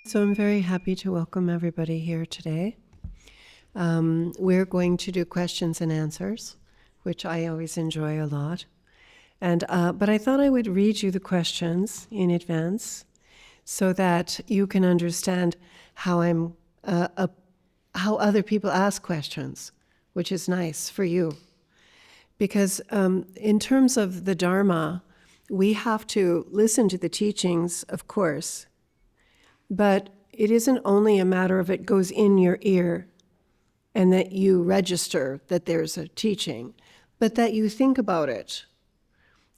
So I'm very happy to welcome everybody here today. We're going to do questions and answers, which I always enjoy a lot. But I thought I would read you the questions in advance so that you can understand how how other people ask questions, which is nice for you. Because in terms of the Dharma, we have to listen to the teachings, of course, but it isn't only a matter of it goes in your ear and that you register that there's a teaching, but that you think about it.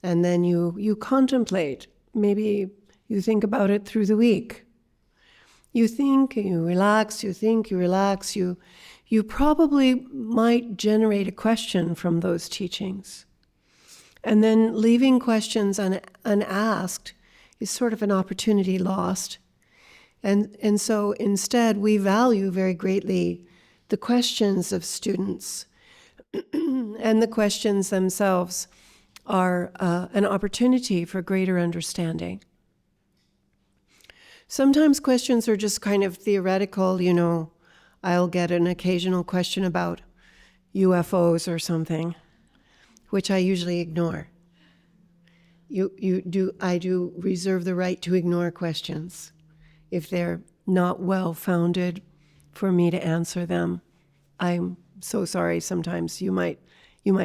And then you contemplate. Maybe you think about it through the week. You think, you relax, you think, you relax. You probably might generate a question from those teachings. And then leaving questions unasked is sort of an opportunity lost. And so instead, we value very greatly the questions of students. And the questions themselves are an opportunity for greater understanding. Sometimes questions are just kind of theoretical, I'll get an occasional question about UFOs or something, which I usually ignore. I do reserve the right to ignore questions if they're not well-founded for me to answer them. I'm so sorry. Sometimes you might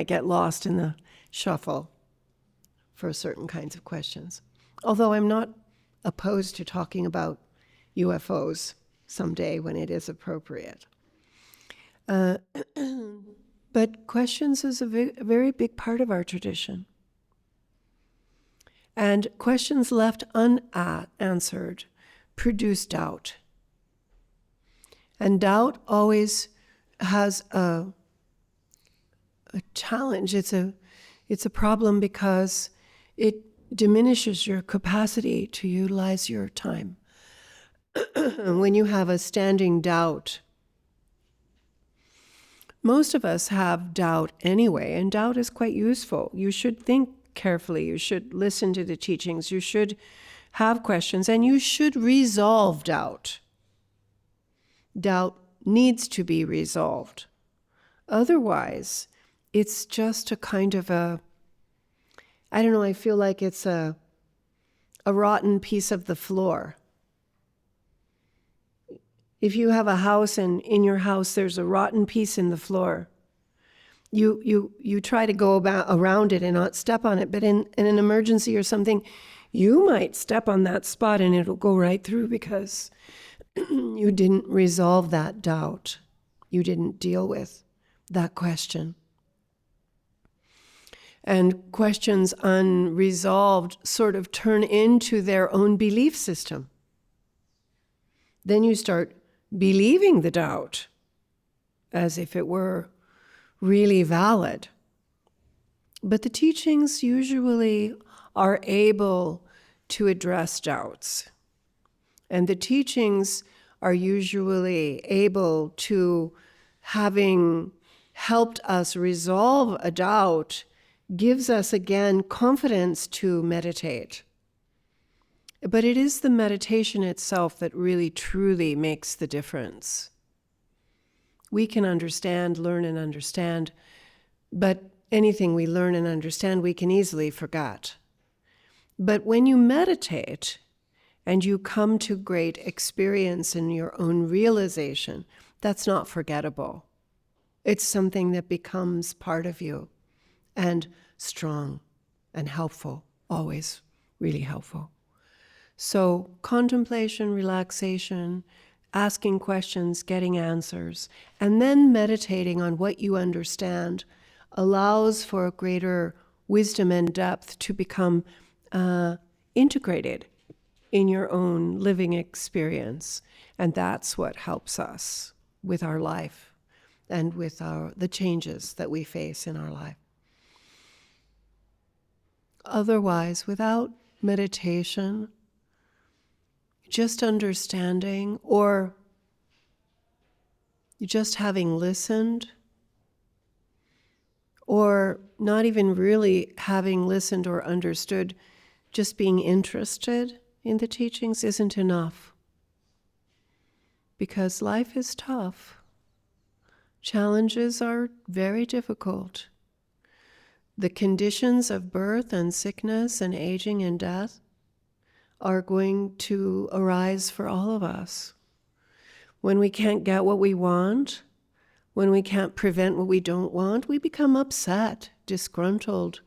get lost in the shuffle for certain kinds of questions. Although I'm not opposed to talking about UFOs someday when it is appropriate. But questions is a very big part of our tradition. And questions left unanswered produce doubt. And doubt always has a challenge. It's a problem because it diminishes your capacity to utilize your time. When you have a standing doubt, most of us have doubt anyway, and doubt is quite useful. You should think carefully. You should listen to the teachings. You should have questions, and you should resolve doubt. Doubt needs to be resolved. Otherwise, it's just a kind of I feel like it's a rotten piece of the floor. If you have a house and in your house there's a rotten piece in the floor, you try to go around it and not step on it, but in an emergency or something, you might step on that spot and it'll go right through because you didn't resolve that doubt. You didn't deal with that question. And questions unresolved sort of turn into their own belief system. Then you start believing the doubt as if it were really valid. But the teachings usually are able to address doubts. And the teachings are usually able to, having helped us resolve a doubt, gives us again confidence to meditate. But it is the meditation itself that really truly makes the difference. We can learn and understand, but anything we learn and understand, we can easily forget. But when you meditate and you come to great experience in your own realization, that's not forgettable. It's something that becomes part of you and strong and helpful, always really helpful. So contemplation, relaxation, asking questions, getting answers, and then meditating on what you understand allows for greater wisdom and depth to become integrated in your own living experience. And that's what helps us with our life and with the changes that we face in our life. Otherwise, without meditation, just understanding or just having listened, or not even really having listened or understood, just being interested in the teachings isn't enough. because life is tough. Challenges are very difficult. The conditions of birth and sickness and aging and death are going to arise for all of us. When we can't get what we want, when we can't prevent what we don't want, we become upset, disgruntled,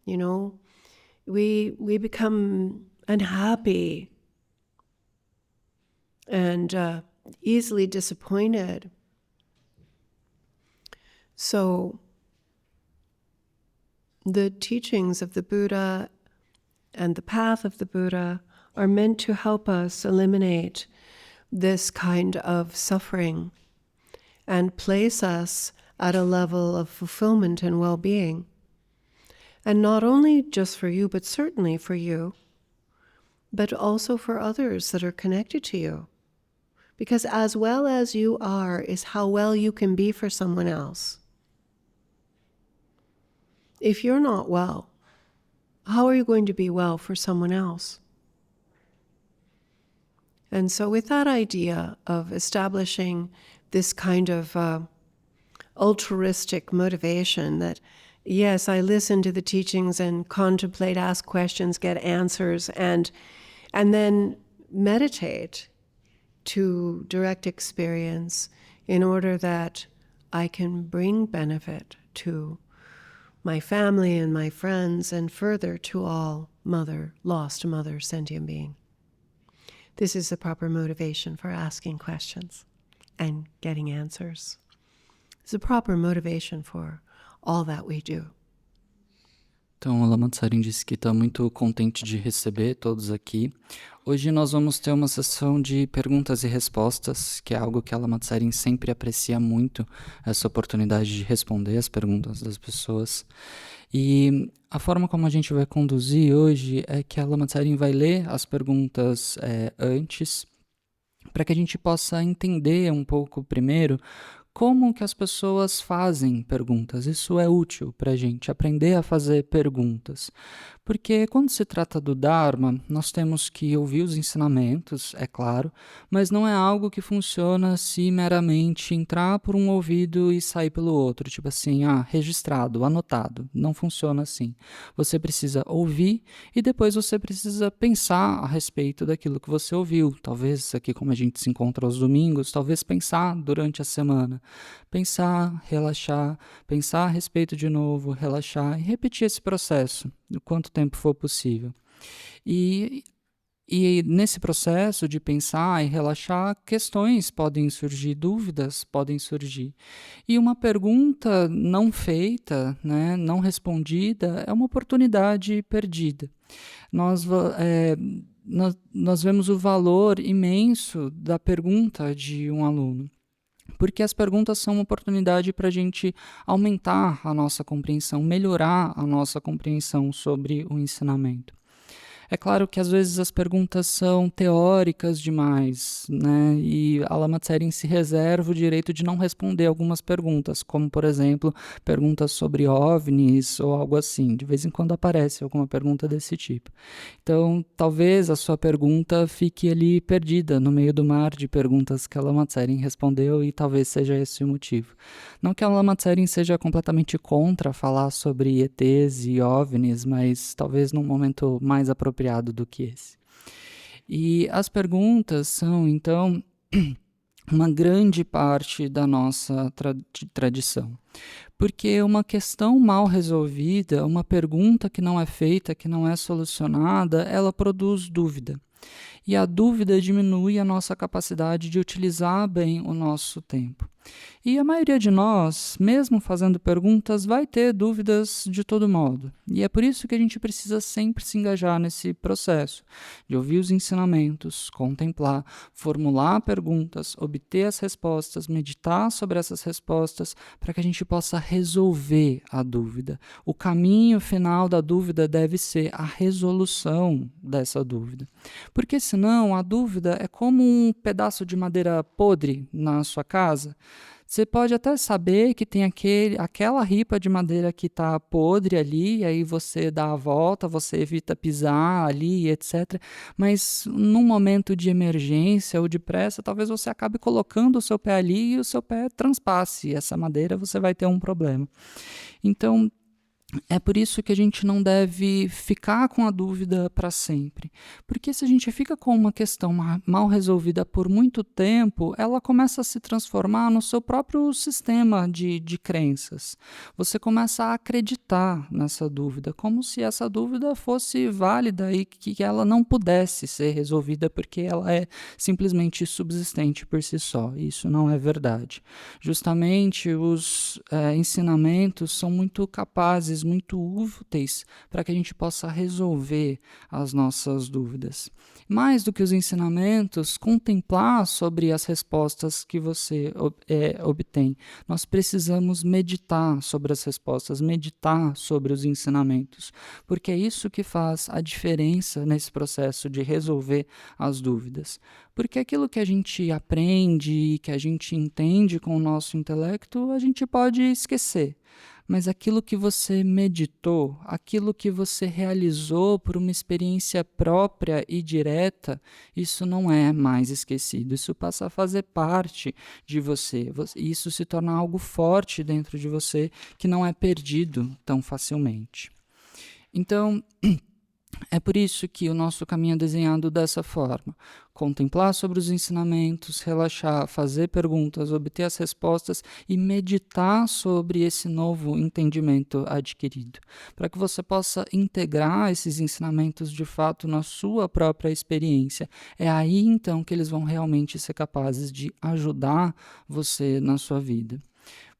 we become unhappy and easily disappointed. So the teachings of the Buddha and the path of the Buddha are meant to help us eliminate this kind of suffering and place us at a level of fulfillment and well-being. And not only just for you, but certainly for you, but also for others that are connected to you. Because as well as you are is how well you can be for someone else. If you're not well, how are you going to be well for someone else? And so with that idea of establishing this kind of altruistic motivation that, yes, I listen to the teachings and contemplate, ask questions, get answers, and then meditate to direct experience in order that I can bring benefit to my family and my friends and further to all lost mother, sentient being. This is the proper motivation for asking questions and getting answers. It's the proper motivation for all that we do. Então, o Lama Tsering disse que está muito contente de receber todos aqui. Hoje nós vamos ter uma sessão de perguntas e respostas, que é algo que a Lama Tsering sempre aprecia muito, essa oportunidade de responder as perguntas das pessoas. E a forma como a gente vai conduzir hoje é que a Lama Tsering vai ler as perguntas antes, para que a gente possa entender um pouco primeiro como que as pessoas fazem perguntas. Isso é útil para a gente aprender a fazer perguntas. Porque quando se trata do Dharma, nós temos que ouvir os ensinamentos, é claro, mas não é algo que funciona se meramente entrar por um ouvido e sair pelo outro. Tipo assim, registrado, anotado. Não funciona assim. Você precisa ouvir e depois você precisa pensar a respeito daquilo que você ouviu. Talvez aqui, como a gente se encontra aos domingos, talvez pensar durante a semana. Pensar, relaxar, pensar a respeito de novo, relaxar e repetir esse processo o quanto tempo for possível. E nesse processo de pensar e relaxar, questões podem surgir, dúvidas podem surgir. E uma pergunta não feita, não respondida, é uma oportunidade perdida. Nós vemos o valor imenso da pergunta de um aluno. Porque as perguntas são uma oportunidade para a gente aumentar a nossa compreensão, melhorar a nossa compreensão sobre o ensinamento. É claro que às vezes as perguntas são teóricas demais, e a Lama Tsering se reserva o direito de não responder algumas perguntas, como, por exemplo, perguntas sobre OVNIs ou algo assim. De vez em quando aparece alguma pergunta desse tipo. Então, talvez a sua pergunta fique ali perdida no meio do mar de perguntas que a Lama Tsering respondeu e talvez seja esse o motivo. Não que a Lama Tsering seja completamente contra falar sobre ETs e OVNIs, mas talvez num momento mais apropriado do que esse. E as perguntas são, então, uma grande parte da nossa tradição. Porque uma questão mal resolvida, uma pergunta que não é feita, que não é solucionada, ela produz dúvida. E a dúvida diminui a nossa capacidade de utilizar bem o nosso tempo. E a maioria de nós, mesmo fazendo perguntas, vai ter dúvidas de todo modo. E é por isso que a gente precisa sempre se engajar nesse processo de ouvir os ensinamentos, contemplar, formular perguntas, obter as respostas, meditar sobre essas respostas, para que a gente possa resolver a dúvida. O caminho final da dúvida deve ser a resolução dessa dúvida. Porque senão a dúvida é como um pedaço de madeira podre na sua casa. Você pode até saber que tem aquela ripa de madeira que está podre ali, e aí você dá a volta, você evita pisar ali, etc. Mas num momento de emergência ou de pressa, talvez você acabe colocando o seu pé ali e o seu pé transpasse essa madeira, você vai ter um problema. Então, é por isso que a gente não deve ficar com a dúvida para sempre. Porque se a gente fica com uma questão mal resolvida por muito tempo, ela começa a se transformar no seu próprio sistema de crenças. Você começa a acreditar nessa dúvida, como se essa dúvida fosse válida e que ela não pudesse ser resolvida porque ela é simplesmente subsistente por si só. Isso não é verdade. Justamente os ensinamentos são muito capazes, muito úteis para que a gente possa resolver as nossas dúvidas. Mais do que os ensinamentos, contemplar sobre as respostas que você obtém. Nós precisamos meditar sobre as respostas, meditar sobre os ensinamentos, porque é isso que faz a diferença nesse processo de resolver as dúvidas. Porque aquilo que a gente aprende, que a gente entende com o nosso intelecto, a gente pode esquecer. Mas aquilo que você meditou, aquilo que você realizou por uma experiência própria e direta, isso não é mais esquecido. Isso passa a fazer parte de você. Isso se torna algo forte dentro de você que não é perdido tão facilmente. Então, é por isso que o nosso caminho é desenhado dessa forma. Contemplar sobre os ensinamentos, relaxar, fazer perguntas, obter as respostas e meditar sobre esse novo entendimento adquirido. Para que você possa integrar esses ensinamentos de fato na sua própria experiência. É aí então que eles vão realmente ser capazes de ajudar você na sua vida.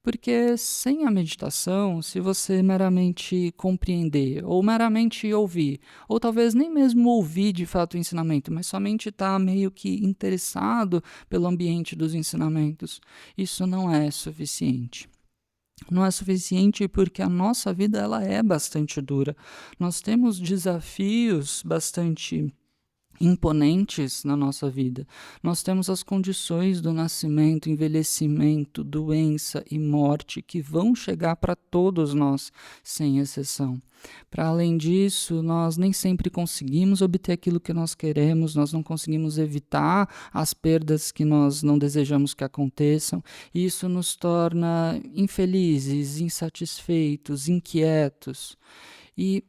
Porque sem a meditação, se você meramente compreender, ou meramente ouvir, ou talvez nem mesmo ouvir de fato o ensinamento, mas somente estar meio que interessado pelo ambiente dos ensinamentos, isso não é suficiente. Não é suficiente porque a nossa vida ela é bastante dura. Nós temos desafios bastante imponentes na nossa vida. Nós temos as condições do nascimento, envelhecimento, doença e morte que vão chegar para todos nós, sem exceção. Para além disso, nós nem sempre conseguimos obter aquilo que nós queremos, nós não conseguimos evitar as perdas que nós não desejamos que aconteçam, e isso nos torna infelizes, insatisfeitos, inquietos. E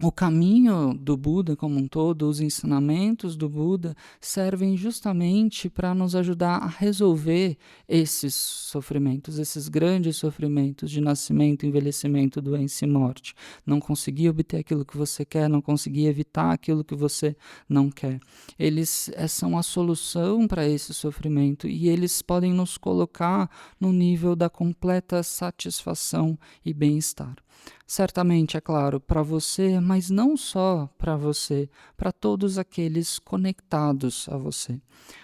o caminho do Buda como um todo, os ensinamentos do Buda, servem justamente para nos ajudar a resolver esses sofrimentos, esses grandes sofrimentos de nascimento, envelhecimento, doença e morte. Não conseguir obter aquilo que você quer, não conseguir evitar aquilo que você não quer. Eles são a solução para esse sofrimento e eles podem nos colocar no nível da completa satisfação e bem-estar. Certamente, é claro, para você, mas não só para você, para todos aqueles conectados a você.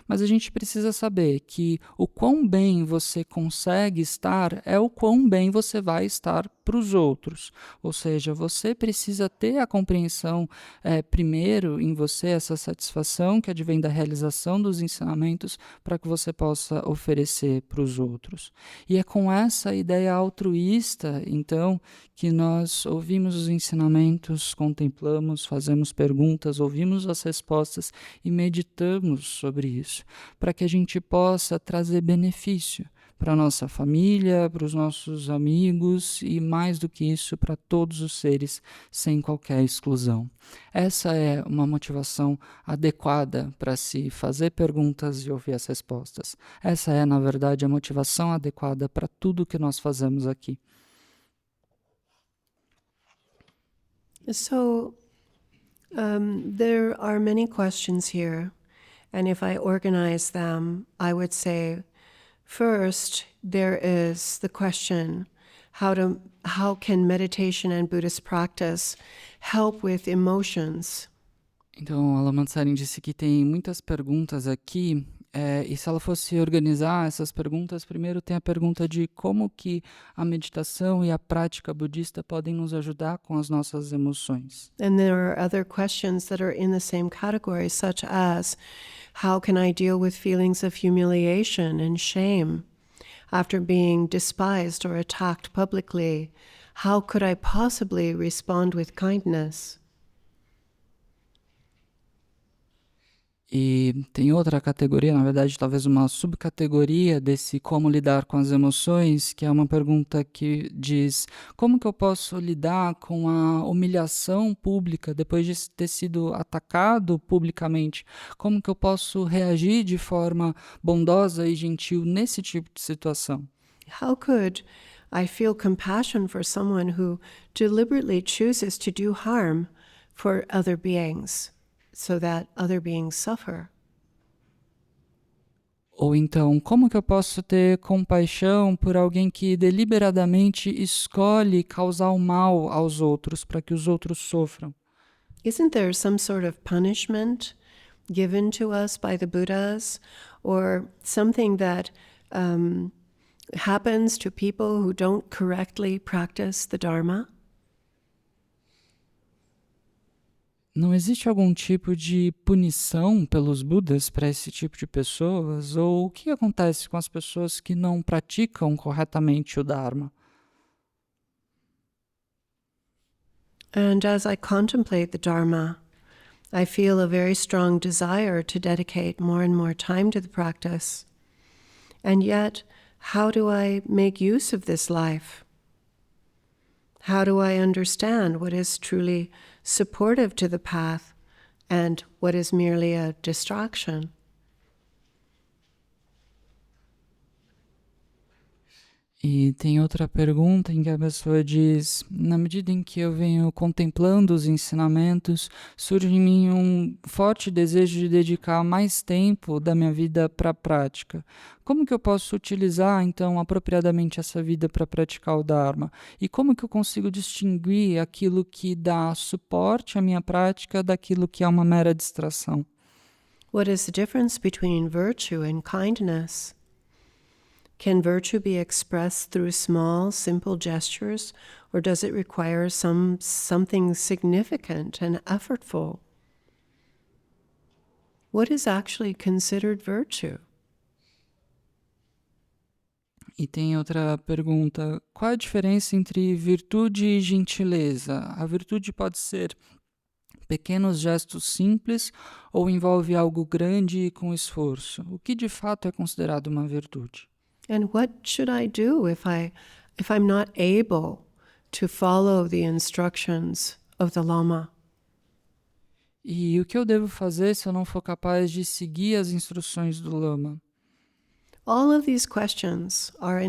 Mas a gente precisa saber que o quão bem você consegue estar é o quão bem você vai estar para os outros. Ou seja, você precisa ter a compreensão primeiro em você, essa satisfação que advém da realização dos ensinamentos para que você possa oferecer para os outros. E é com essa ideia altruísta, então, que nós ouvimos os ensinamentos, contemplamos, fazemos perguntas, ouvimos as respostas e meditamos sobre isso, para que a gente possa trazer benefício para a nossa família, para os nossos amigos e, mais do que isso, para todos os seres, sem qualquer exclusão. Essa é uma motivação adequada para se fazer perguntas e ouvir as respostas. Essa é, na verdade, a motivação adequada para tudo que nós fazemos aqui. So, there are many questions here, and if I organize them, I would say, first, there is the question, how can meditation and Buddhist practice help with emotions? Então, a Lama Tsering disse que tem muitas perguntas aqui, e se ela fosse organizar essas perguntas, primeiro tem a pergunta de como que a meditação e a prática budista podem nos ajudar com as nossas emoções. And there are other questions that are in the same category, such as, how can I deal with feelings of humiliation and shame? after being despised or attacked publicly, how could I possibly respond with kindness? E tem outra categoria, na verdade, talvez uma subcategoria desse como lidar com as emoções, que é uma pergunta que diz: como que eu posso lidar com a humilhação pública depois de ter sido atacado publicamente? Como que eu posso reagir de forma bondosa e gentil nesse tipo de situação? How could I feel compassion for someone who deliberately chooses to do harm for other beings so that other beings suffer? Ou então, como que eu posso ter compaixão por alguém que deliberadamente escolhe causar o mal aos outros para que os outros sofram? Isn't there some sort of punishment given to us by the Buddhas, or something that happens to people who don't correctly practice the Dharma? Não existe algum tipo de punição pelos Budas para esse tipo de pessoas? Ou o que acontece com as pessoas que não praticam corretamente o Dharma? And as I contemplate the Dharma, I feel a very strong desire to dedicate more and more time to the practice. And yet, how do I make use of this life? How do I understand what is truly supportive to the path and what is merely a distraction? E tem outra pergunta em que a pessoa diz: na medida em que eu venho contemplando os ensinamentos, surge em mim um forte desejo de dedicar mais tempo da minha vida para a prática. Como que eu posso utilizar, então, apropriadamente essa vida para praticar o Dharma? E como que eu consigo distinguir aquilo que dá suporte à minha prática daquilo que é uma mera distração? What is the difference between virtue and kindness? Can virtue be expressed through small, simple gestures, or does it require something significant and effortful? What is actually considered virtue? E tem outra pergunta: qual a diferença entre virtude e gentileza? A virtude pode ser pequenos gestos simples ou envolve algo grande e com esforço? O que de fato é considerado uma virtude? And what should I do if I'm not able to follow the instructions of the Lama? E o que eu devo fazer se eu não for capaz de seguir as instruções do Lama? All of these questions are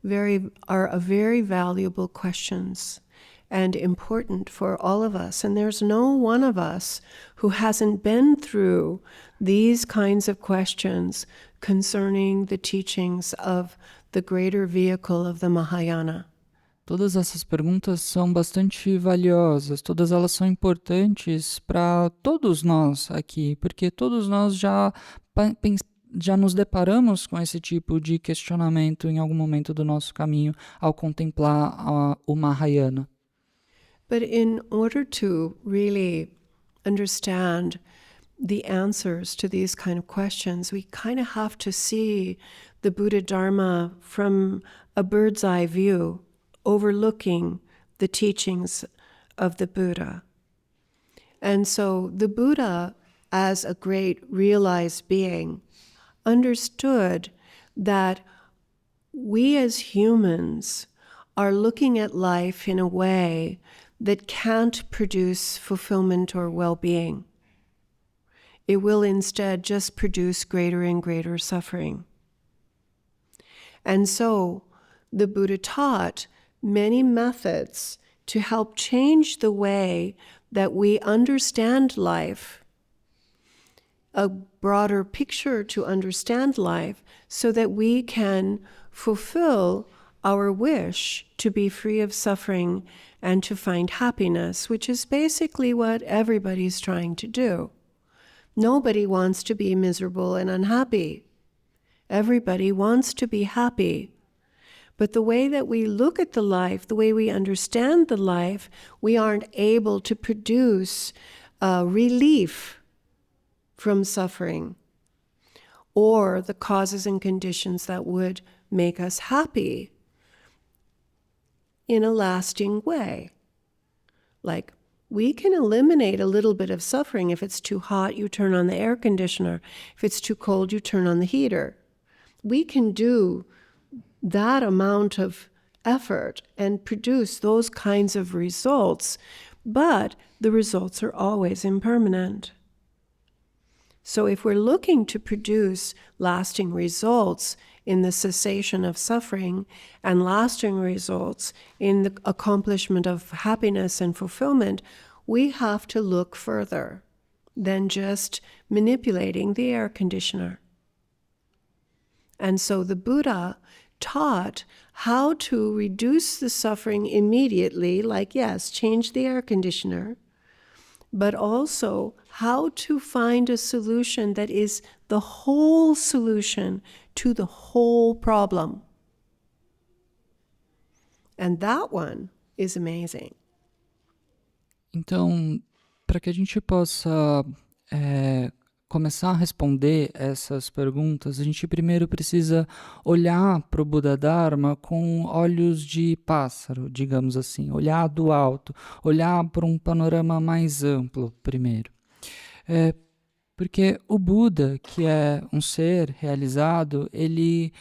very valuable questions and important for all of us. And there's no one of us who hasn't been through these kinds of questions concerning the teachings of the greater vehicle of the Mahayana. Todas essas perguntas são bastante valiosas, todas elas são importantes para todos nós aqui, porque todos nós já nos deparamos com esse tipo de questionamento em algum momento do nosso caminho ao contemplar o Mahayana. But in order to really understand the answers to these kind of questions, we kind of have to see the Buddha Dharma from a bird's eye view, overlooking the teachings of the Buddha. And so the Buddha, as a great realized being, understood that we as humans are looking at life in a way that can't produce fulfillment or well-being. It will instead just produce greater and greater suffering. And so the Buddha taught many methods to help change the way that we understand life, a broader picture to understand life, so that we can fulfill our wish to be free of suffering and to find happiness, which is basically what everybody's trying to do. Nobody wants to be miserable and unhappy. Everybody wants to be happy. But the way that we look at the life, the way we understand the life, we aren't able to produce relief from suffering, or the causes and conditions that would make us happy in a lasting way. Like, we can eliminate a little bit of suffering. If it's too hot, you turn on the air conditioner. If it's too cold, you turn on the heater. We can do that amount of effort and produce those kinds of results, but the results are always impermanent. So if we're looking to produce lasting results in the cessation of suffering and lasting results in the accomplishment of happiness and fulfillment, we have to look further than just manipulating the air conditioner. And so the Buddha taught how to reduce the suffering immediately, like, yes, change the air conditioner, but also how to find a solution that is the whole solution to the whole problem. And that one is amazing. Então, para que a gente possa começar a responder essas perguntas, a gente primeiro precisa olhar para o Buda Dharma com olhos de pássaro, digamos assim, olhar do alto, olhar para um panorama mais amplo primeiro. Porque o Buda, que é um ser realizado, ele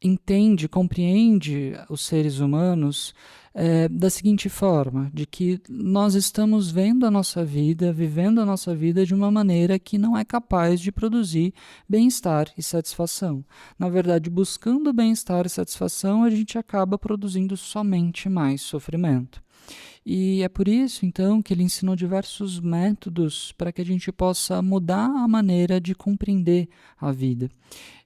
entende, compreende os seres humanos da seguinte forma, de que nós estamos vendo a nossa vida, vivendo a nossa vida de uma maneira que não é capaz de produzir bem-estar e satisfação. Na verdade, buscando bem-estar e satisfação, a gente acaba produzindo somente mais sofrimento. E é por isso, então, que ele ensinou diversos métodos para que a gente possa mudar a maneira de compreender a vida.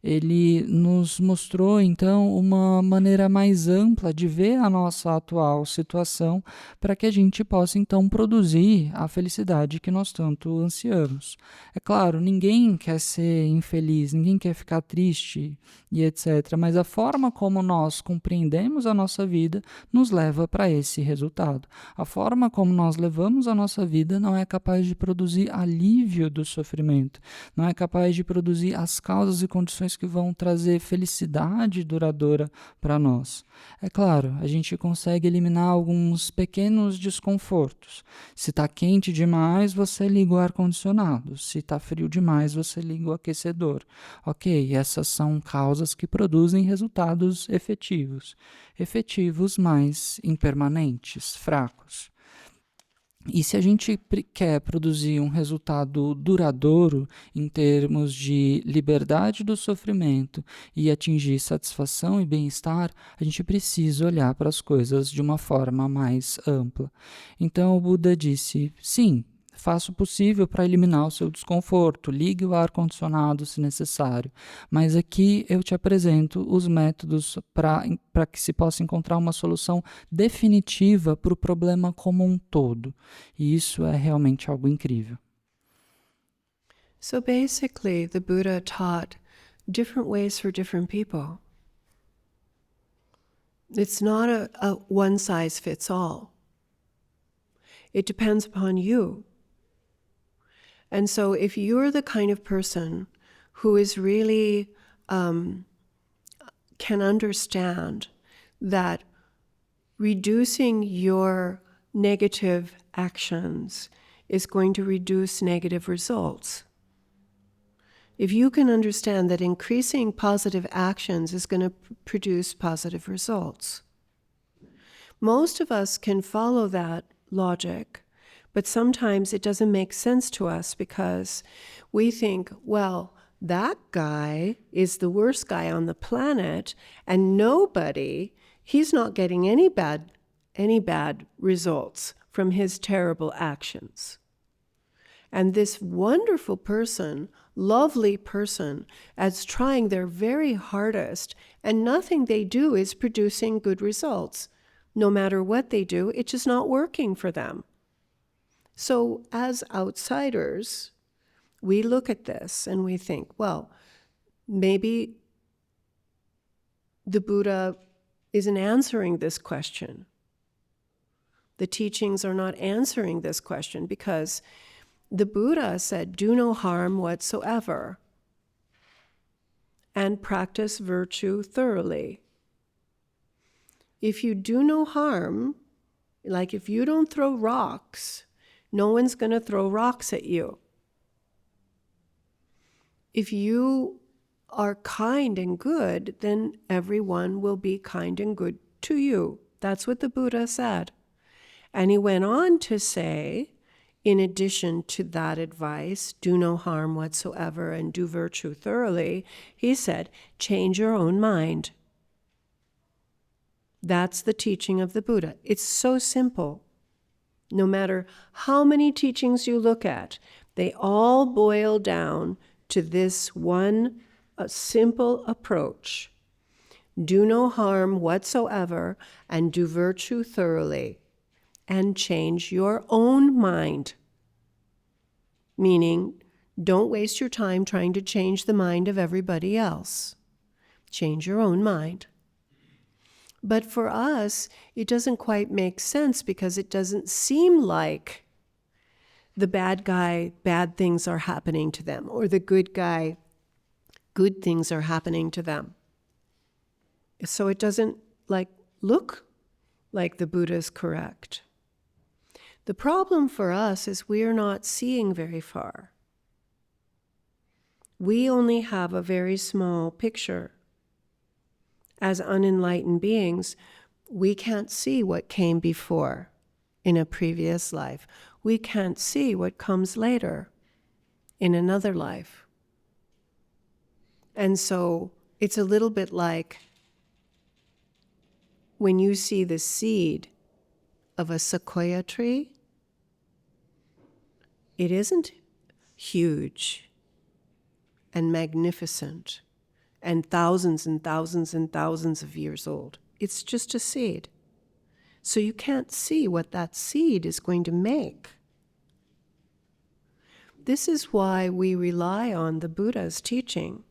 Ele nos mostrou, então, uma maneira mais ampla de ver a nossa atual situação para que a gente possa, então, produzir a felicidade que nós tanto ansiamos. É claro, ninguém quer ser infeliz, ninguém quer ficar triste e etc., mas a forma como nós compreendemos a nossa vida nos leva para esse resultado. A forma como nós levamos a nossa vida não é capaz de produzir alívio do sofrimento, não é capaz de produzir as causas e condições que vão trazer felicidade duradoura para nós. É claro, a gente consegue eliminar alguns pequenos desconfortos. Se está quente demais, você liga o ar-condicionado. Se está frio demais, você liga o aquecedor. Ok, essas são causas que produzem resultados efetivos. Efetivos, mas impermanentes, fracos. E se a gente quer produzir um resultado duradouro em termos de liberdade do sofrimento e atingir satisfação e bem-estar, a gente precisa olhar para as coisas de uma forma mais ampla. Então o Buda disse, sim, faça o possível para eliminar o seu desconforto, ligue o ar-condicionado se necessário, mas aqui eu te apresento os métodos para que se possa encontrar uma solução definitiva para o problema como um todo. E isso é realmente algo incrível. So basically, the Buddha taught different ways for different people. It's not a one size fits all. It depends upon you. And so if you're the kind of person who is really can understand that reducing your negative actions is going to reduce negative results, if you can understand that increasing positive actions is going to produce positive results, most of us can follow that logic. But sometimes it doesn't make sense to us because we think, well, that guy is the worst guy on the planet and he's not getting any bad results from his terrible actions. And this wonderful person, lovely person, is trying their very hardest and nothing they do is producing good results. No matter what they do, it's just not working for them. So as outsiders, we look at this and we think, well, maybe the Buddha isn't answering this question. The teachings are not answering this question because the Buddha said, do no harm whatsoever. and practice virtue thoroughly. If you do no harm, like if you don't throw rocks, no one's going to throw rocks at you. If you are kind and good, then everyone will be kind and good to you. That's what the Buddha said. And he went on to say, in addition to that advice, do no harm whatsoever and do virtue thoroughly, he said, change your own mind. That's the teaching of the Buddha. It's so simple. No matter how many teachings you look at, they all boil down to this one simple approach. Do no harm whatsoever and do virtue thoroughly. And change your own mind. Meaning, don't waste your time trying to change the mind of everybody else. Change your own mind. But for us, it doesn't quite make sense because it doesn't seem like the bad guy, bad things are happening to them, or the good guy, good things are happening to them. So it doesn't look like the Buddha is correct. The problem for us is we are not seeing very far. We only have a very small picture. As unenlightened beings, we can't see what came before in a previous life. We can't see what comes later in another life. And so it's a little bit like when you see the seed of a sequoia tree. It isn't huge and magnificent and thousands and thousands and thousands of years old. It's just a seed. So you can't see what that seed is going to make. This is why we rely on the Buddha's teaching,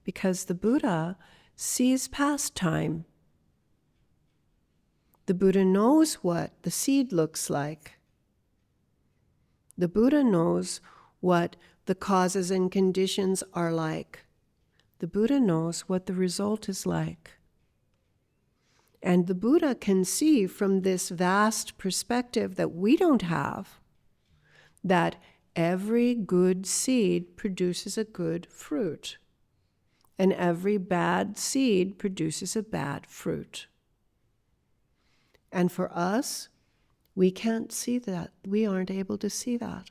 because the Buddha sees past time. The Buddha knows what the seed looks like. The Buddha knows what the causes and conditions are like. The Buddha knows what the result is like. And the Buddha can see from this vast perspective that we don't have, that every good seed produces a good fruit, and every bad seed produces a bad fruit. And for us, we can't see that. We aren't able to see that.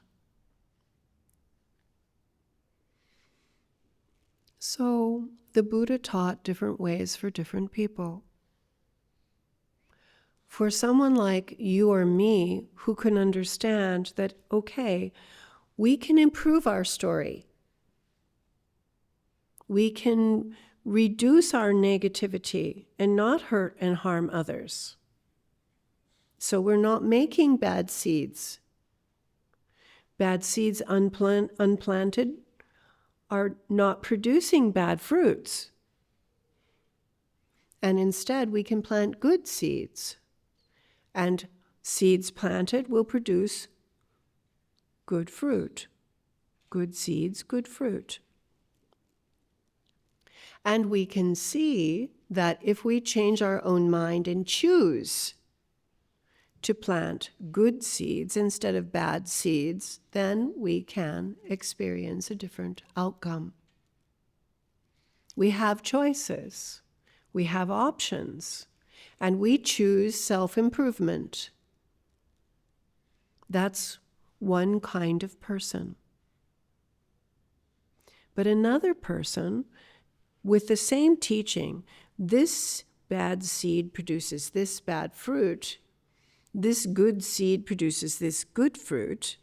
So the Buddha taught different ways for different people. For someone like you or me who can understand that, okay, we can improve our story. We can reduce our negativity and not hurt and harm others. So we're not making bad seeds. Bad seeds unplanted are not producing bad fruits. And instead we can plant good seeds. And seeds planted will produce good fruit. Good seeds, good fruit. And we can see that if we change our own mind and choose to plant good seeds instead of bad seeds, then we can experience a different outcome. We have choices, we have options, and we choose self-improvement. That's one kind of person. But another person, with the same teaching, this bad seed produces this bad fruit, this good seed produces this good fruit,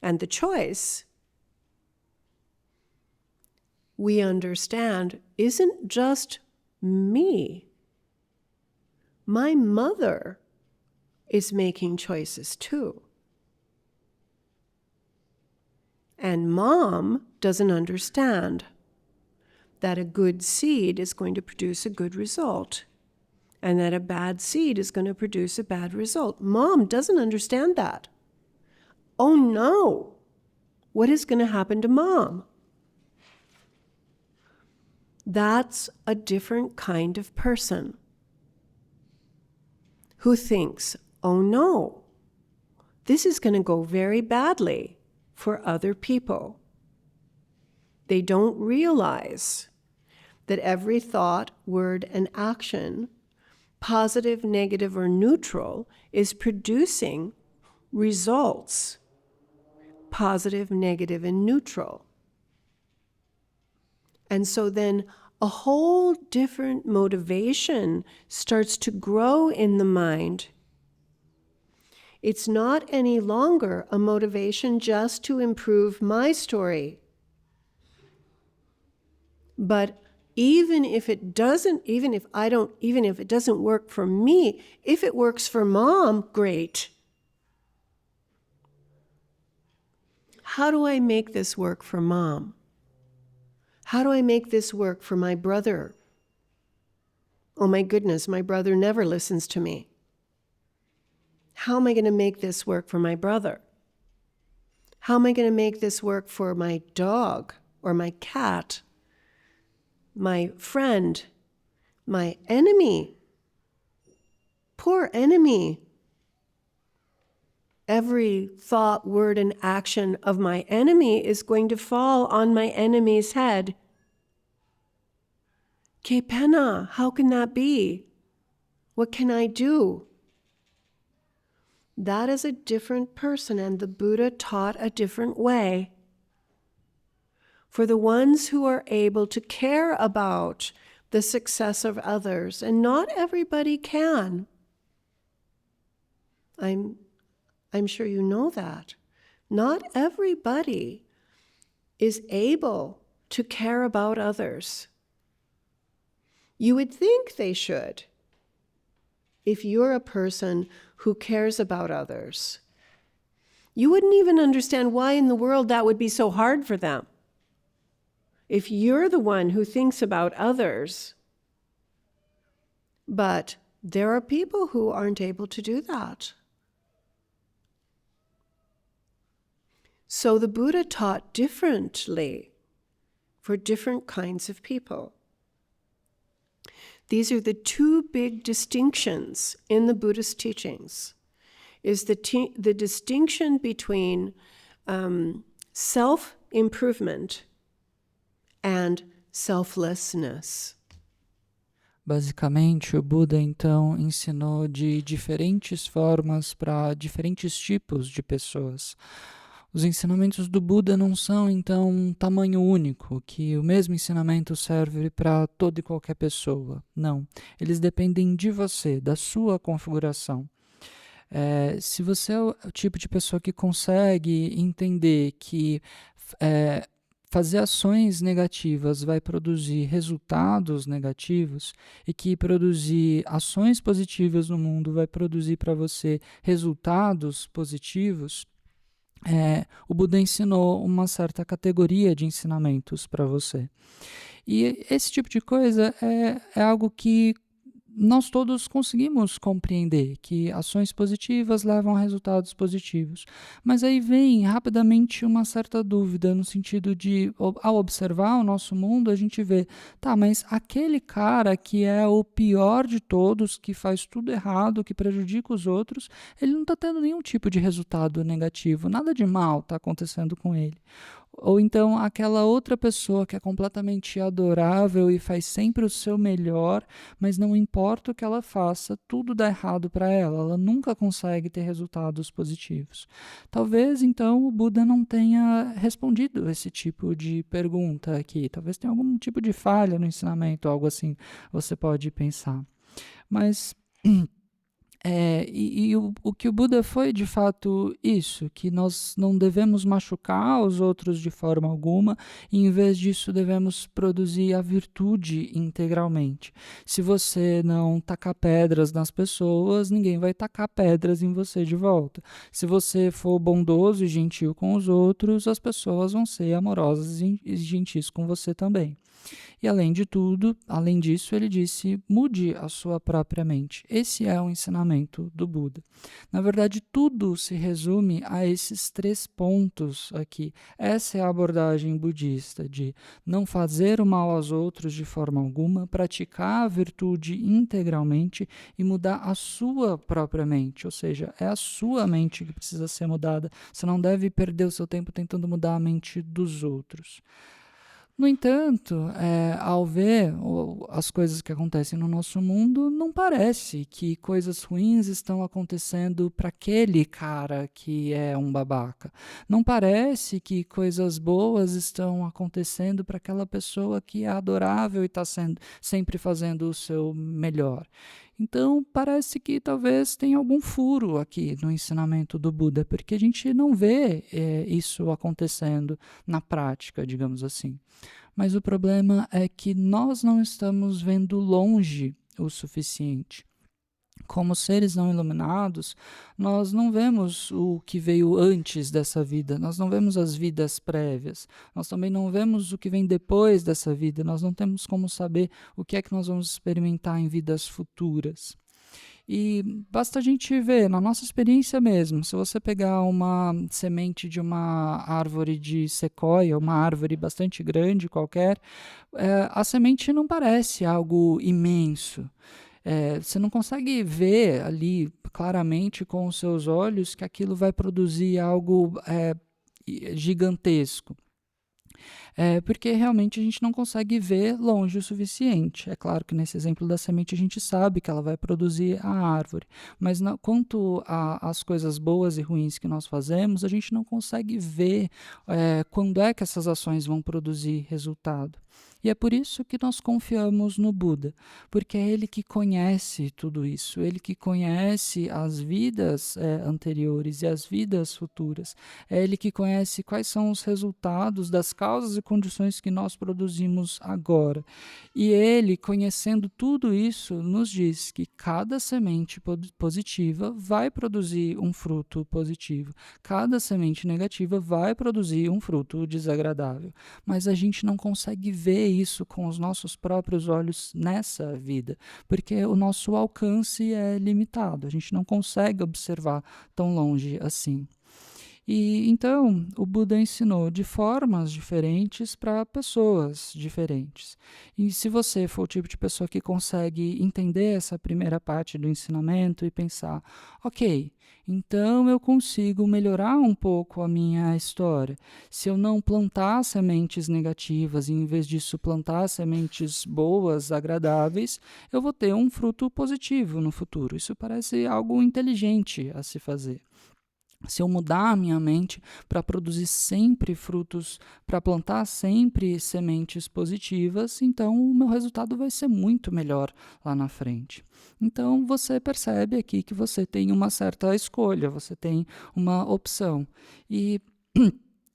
and the choice, we understand, isn't just me. My mother is making choices too. And mom doesn't understand that a good seed is going to produce a good result, and that a bad seed is going to produce a bad result. Mom doesn't understand that. Oh no, what is going to happen to mom? That's a different kind of person who thinks, oh no, this is going to go very badly for other people. They don't realize that every thought, word, and action, positive, negative, or neutral, is producing results, positive, negative, and neutral. And so then a whole different motivation starts to grow in the mind. It's not any longer a motivation just to improve my story. But even if it doesn't work for me, if it works for mom, great. How do I make this work for mom? How do I make this work for my brother? Oh my goodness, my brother never listens to me. How am I going to make this work for my brother? How am I going to make this work for my dog or my cat, my friend, my enemy? Poor enemy. Every thought, word, and action of my enemy is going to fall on my enemy's head. Que pena, how can that be? What can I do? That is a different person, and the Buddha taught a different way. For the ones who are able to care about the success of others, and not everybody can. I'm sure you know that. Not everybody is able to care about others. You would think they should. If you're a person who cares about others, you wouldn't even understand why in the world that would be so hard for them. If you're the one who thinks about others, but there are people who aren't able to do that. So the Buddha taught differently for different kinds of people. These are the two big distinctions in the Buddhist teachings, is the distinction between self-improvement and selflessness. Basicamente, o Buda então ensinou de diferentes formas para diferentes tipos de pessoas. Os ensinamentos do Buda não são, então, um tamanho único, que o mesmo ensinamento serve para toda e qualquer pessoa. Não. Eles dependem de você, da sua configuração. Se você é o tipo de pessoa que consegue entender que fazer ações negativas vai produzir resultados negativos e que produzir ações positivas no mundo vai produzir para você resultados positivos, o Buda ensinou uma certa categoria de ensinamentos para você. E esse tipo de coisa é algo que nós todos conseguimos compreender, que ações positivas levam a resultados positivos. Mas aí vem rapidamente uma certa dúvida, no sentido de, ao observar o nosso mundo, a gente vê, tá, mas aquele cara que é o pior de todos, que faz tudo errado, que prejudica os outros, ele não está tendo nenhum tipo de resultado negativo, nada de mal está acontecendo com ele. Ou então aquela outra pessoa que é completamente adorável e faz sempre o seu melhor, mas não importa o que ela faça, tudo dá errado para ela, ela nunca consegue ter resultados positivos. Talvez então o Buda não tenha respondido esse tipo de pergunta aqui, talvez tenha algum tipo de falha no ensinamento, algo assim, você pode pensar. Mas o que o Buda foi de fato isso, que nós não devemos machucar os outros de forma alguma e em vez disso devemos produzir a virtude integralmente. Se você não tacar pedras nas pessoas, ninguém vai tacar pedras em você de volta. Se você for bondoso e gentil com os outros, as pessoas vão ser amorosas e gentis com você também. E além de tudo, além disso, ele disse, mude a sua própria mente. Esse é o ensinamento do Buda. Na verdade, tudo se resume a esses 3 pontos aqui. Essa é a abordagem budista de não fazer o mal aos outros de forma alguma, praticar a virtude integralmente e mudar a sua própria mente, ou seja, é a sua mente que precisa ser mudada. Você não deve perder o seu tempo tentando mudar a mente dos outros. No entanto, ao ver as coisas que acontecem no nosso mundo, não parece que coisas ruins estão acontecendo para aquele cara que é um babaca. Não parece que coisas boas estão acontecendo para aquela pessoa que é adorável e está sempre fazendo o seu melhor. Então, parece que talvez tenha algum furo aqui no ensinamento do Buda, porque a gente não vê isso acontecendo na prática, digamos assim. Mas o problema é que nós não estamos vendo longe o suficiente. Como seres não iluminados, nós não vemos o que veio antes dessa vida, nós não vemos as vidas prévias, nós também não vemos o que vem depois dessa vida, nós não temos como saber o que é que nós vamos experimentar em vidas futuras. E basta a gente ver, na nossa experiência mesmo, se você pegar uma semente de uma árvore de sequoia, uma árvore bastante grande qualquer, a semente não parece algo imenso. Você não consegue ver ali claramente com os seus olhos que aquilo vai produzir algo gigantesco. Porque realmente a gente não consegue ver longe o suficiente. É claro que nesse exemplo da semente a gente sabe que ela vai produzir a árvore, mas quanto às coisas boas e ruins que nós fazemos, a gente não consegue ver quando é que essas ações vão produzir resultado. E é por isso que nós confiamos no Buda, porque é ele que conhece tudo isso, ele que conhece as vidas anteriores e as vidas futuras, é ele que conhece quais são os resultados das causas e condições que nós produzimos agora. E ele, conhecendo tudo isso, nos diz que cada semente positiva vai produzir um fruto positivo, cada semente negativa vai produzir um fruto desagradável. Mas a gente não consegue ver isso com os nossos próprios olhos nessa vida, porque o nosso alcance é limitado, a gente não consegue observar tão longe assim. E então o Buda ensinou de formas diferentes para pessoas diferentes. E se você for o tipo de pessoa que consegue entender essa primeira parte do ensinamento e pensar, ok, então eu consigo melhorar um pouco a minha história. Se eu não plantar sementes negativas e em vez disso plantar sementes boas, agradáveis, eu vou ter um fruto positivo no futuro. Isso parece algo inteligente a se fazer. Se eu mudar a minha mente para produzir sempre frutos, para plantar sempre sementes positivas, então o meu resultado vai ser muito melhor lá na frente. Então você percebe aqui que você tem uma certa escolha, você tem uma opção. E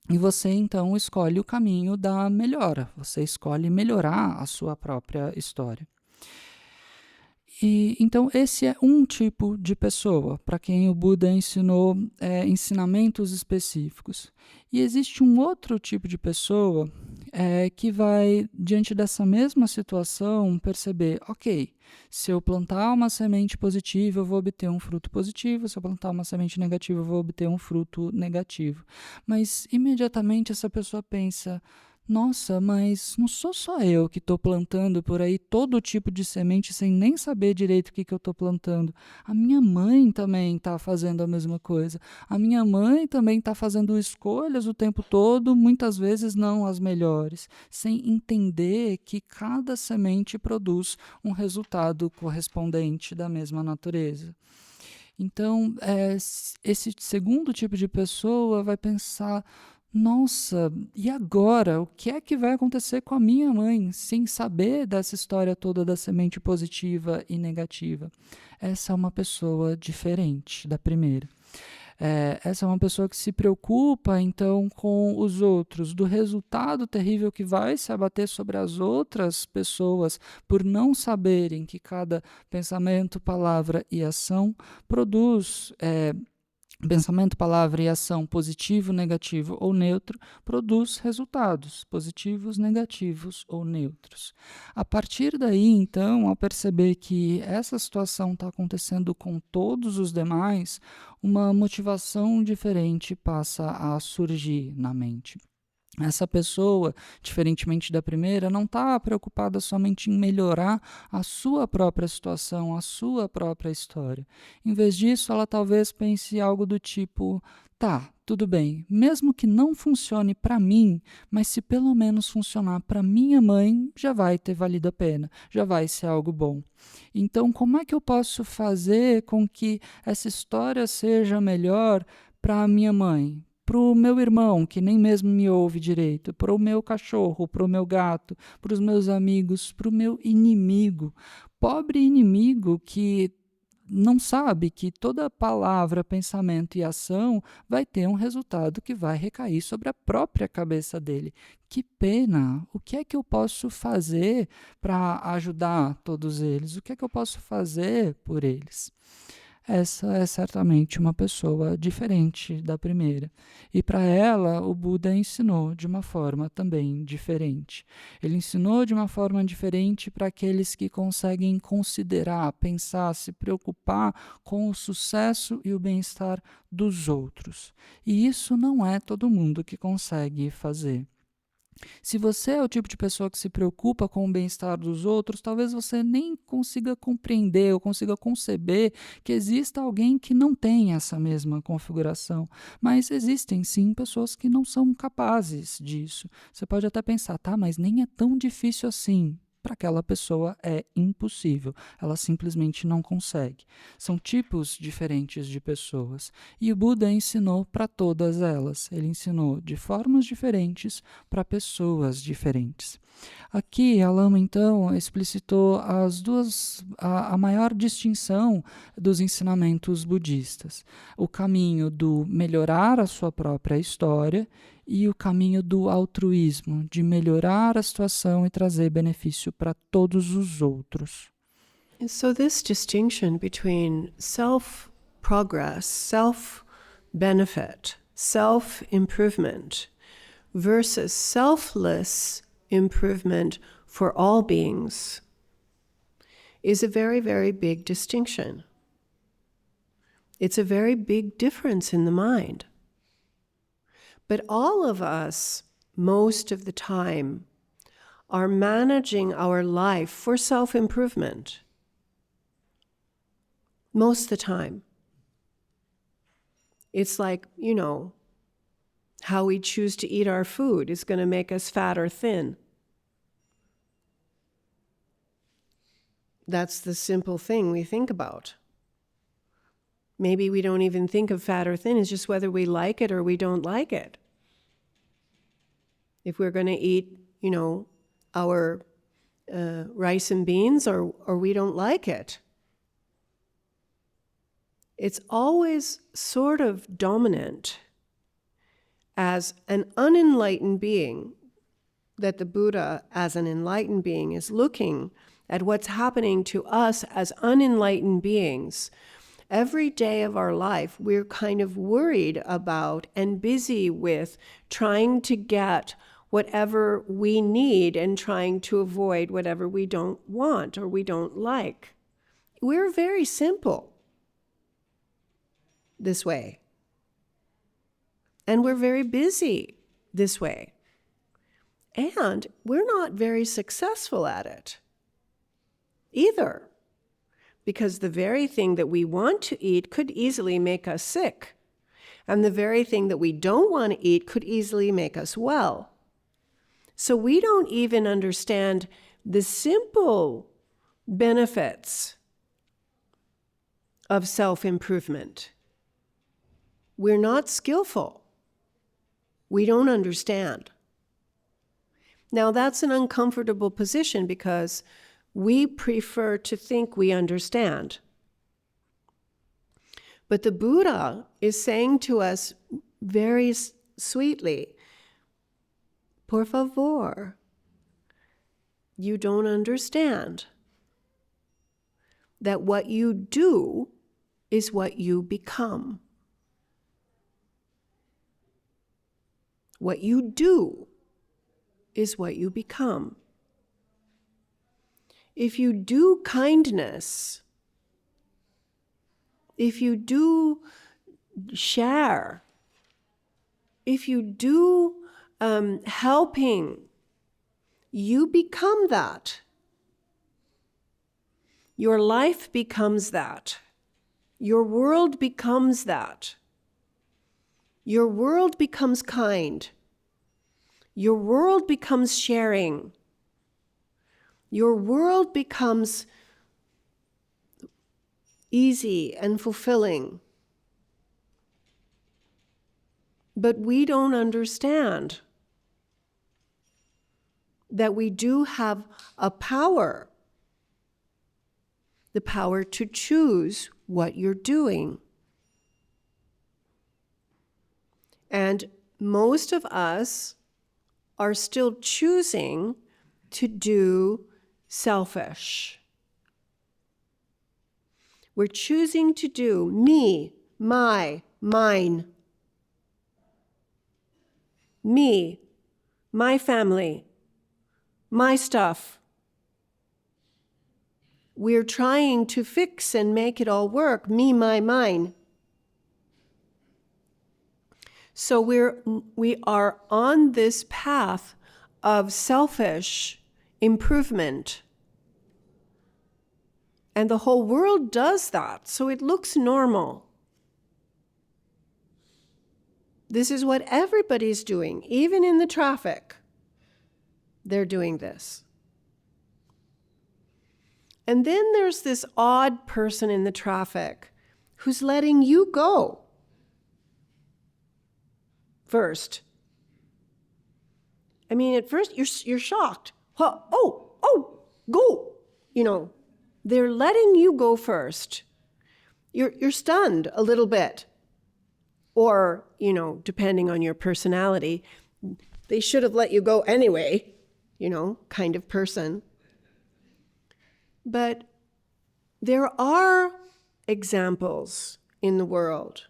você então escolhe o caminho da melhora, você escolhe melhorar a sua própria história. E, então, esse é um tipo de pessoa para quem o Buda ensinou ensinamentos específicos. E existe um outro tipo de pessoa que vai, diante dessa mesma situação, perceber, ok, se eu plantar uma semente positiva, eu vou obter um fruto positivo, se eu plantar uma semente negativa, eu vou obter um fruto negativo. Mas, imediatamente, essa pessoa pensa, nossa, mas não sou só eu que estou plantando por aí todo tipo de semente sem nem saber direito o que eu estou plantando. A minha mãe também está fazendo a mesma coisa. A minha mãe também está fazendo escolhas o tempo todo, muitas vezes não as melhores, sem entender que cada semente produz um resultado correspondente da mesma natureza. Então, esse segundo tipo de pessoa vai pensar, nossa, e agora? O que é que vai acontecer com a minha mãe sem saber dessa história toda da semente positiva e negativa? Essa é uma pessoa diferente da primeira. Essa é uma pessoa que se preocupa, então, com os outros, do resultado terrível que vai se abater sobre as outras pessoas por não saberem que cada pensamento, palavra e ação produz Pensamento, palavra e ação positivo, negativo ou neutro produz resultados positivos, negativos ou neutros. A partir daí, então, ao perceber que essa situação está acontecendo com todos os demais, uma motivação diferente passa a surgir na mente. Essa pessoa, diferentemente da primeira, não está preocupada somente em melhorar a sua própria situação, a sua própria história. Em vez disso, ela talvez pense algo do tipo: tá, tudo bem, mesmo que não funcione para mim, mas se pelo menos funcionar para minha mãe, já vai ter valido a pena, já vai ser algo bom. Então, como é que eu posso fazer com que essa história seja melhor para minha mãe? Para o meu irmão, que nem mesmo me ouve direito, para o meu cachorro, para o meu gato, para os meus amigos, para o meu inimigo. Pobre inimigo que não sabe que toda palavra, pensamento e ação vai ter um resultado que vai recair sobre a própria cabeça dele. Que pena! O que é que eu posso fazer para ajudar todos eles? O que é que eu posso fazer por eles? Essa é certamente uma pessoa diferente da primeira. E para ela, o Buda ensinou de uma forma também diferente. Ele ensinou de uma forma diferente para aqueles que conseguem considerar, pensar, se preocupar com o sucesso e o bem-estar dos outros. E isso não é todo mundo que consegue fazer. Se você é o tipo de pessoa que se preocupa com o bem-estar dos outros, talvez você nem consiga compreender ou consiga conceber que exista alguém que não tem essa mesma configuração. Mas existem sim pessoas que não são capazes disso. Você pode até pensar, tá, mas nem é tão difícil assim. Para aquela pessoa é impossível, ela simplesmente não consegue. São tipos diferentes de pessoas. E o Buda ensinou para todas elas. Ele ensinou de formas diferentes para pessoas diferentes. Aqui, a Lama, então, explicitou a maior distinção dos ensinamentos budistas. O caminho do melhorar a sua própria história e o caminho do altruísmo, de melhorar a situação e trazer benefício para todos os outros. So this distinction between self-progress, self-benefit, self-improvement versus selfless improvement for all beings is a very, very big distinction. It's a very big difference in the mind. But all of us, most of the time, are managing our life for self-improvement. Most of the time. It's like, how we choose to eat our food is going to make us fat or thin. That's the simple thing we think about. Maybe we don't even think of fat or thin, it's just whether we like it or we don't like it. If we're going to eat, our rice and beans or we don't like it. It's always sort of dominant as an unenlightened being, that the Buddha, as an enlightened being, is looking at what's happening to us as unenlightened beings. Every day of our life, we're kind of worried about and busy with trying to get whatever we need and trying to avoid whatever we don't want or we don't like. We're very simple this way. And we're very busy this way. And we're not very successful at it either. Because the very thing that we want to eat could easily make us sick. And the very thing that we don't want to eat could easily make us well. So we don't even understand the simple benefits of self-improvement. We're not skillful. We don't understand. Now that's an uncomfortable position because we prefer to think we understand. But the Buddha is saying to us very sweetly, por favor, you don't understand that what you do is what you become. What you do is what you become. If you do kindness, if you do share, if you do helping, you become that. Your life becomes that. Your world becomes that. Your world becomes kind. Your world becomes sharing. Your world becomes easy and fulfilling. But we don't understand that we do have a power, the power to choose what you're doing. And most of us are still choosing to do selfish. We're choosing to do me, my, mine. Me, my family, my stuff. We're trying to fix and make it all work. Me, my, mine. So we are on this path of selfish improvement. And the whole world does that, so it looks normal. This is what everybody's doing, even in the traffic. They're doing this. And then there's this odd person in the traffic who's letting you go first. I mean, at first you're shocked. Oh, go. You know, they're letting you go first. You're stunned a little bit. Or, you know, depending on your personality, they should have let you go anyway, you know, kind of person. But there are examples in the world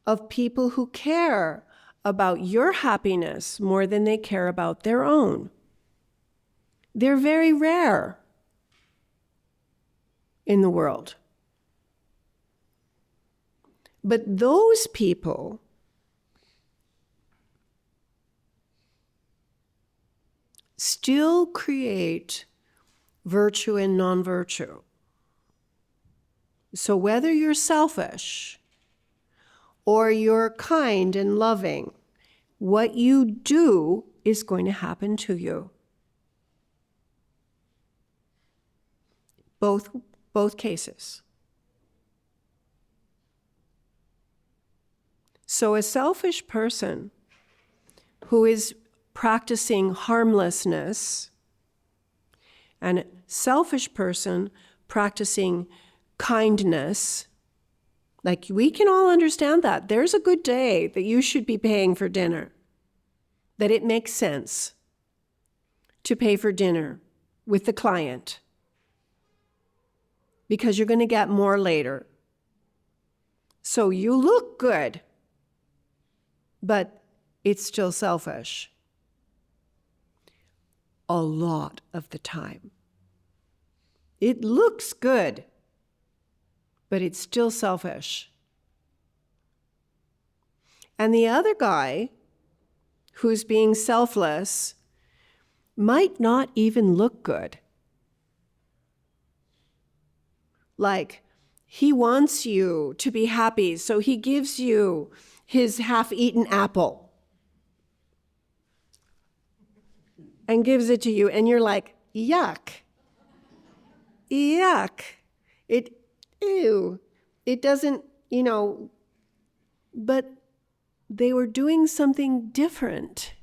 of people who care about your happiness more than they care about their own. They're very rare in the world. But those people still create virtue and non-virtue. So whether you're selfish or you're kind and loving, what you do is going to happen to you. Both cases. So a selfish person who is practicing harmlessness and a selfish person practicing kindness, like we can all understand that. There's a good day that you should be paying for dinner, that it makes sense to pay for dinner with the client because you're going to get more later. So you look good, but it's still selfish. A lot of the time. It looks good, but it's still selfish. And the other guy who's being selfless might not even look good. Like, he wants you to be happy, so he gives you his half-eaten apple and gives it to you, and you're like, yuck. Yuck. Ew. It doesn't, you know, but they were doing something different.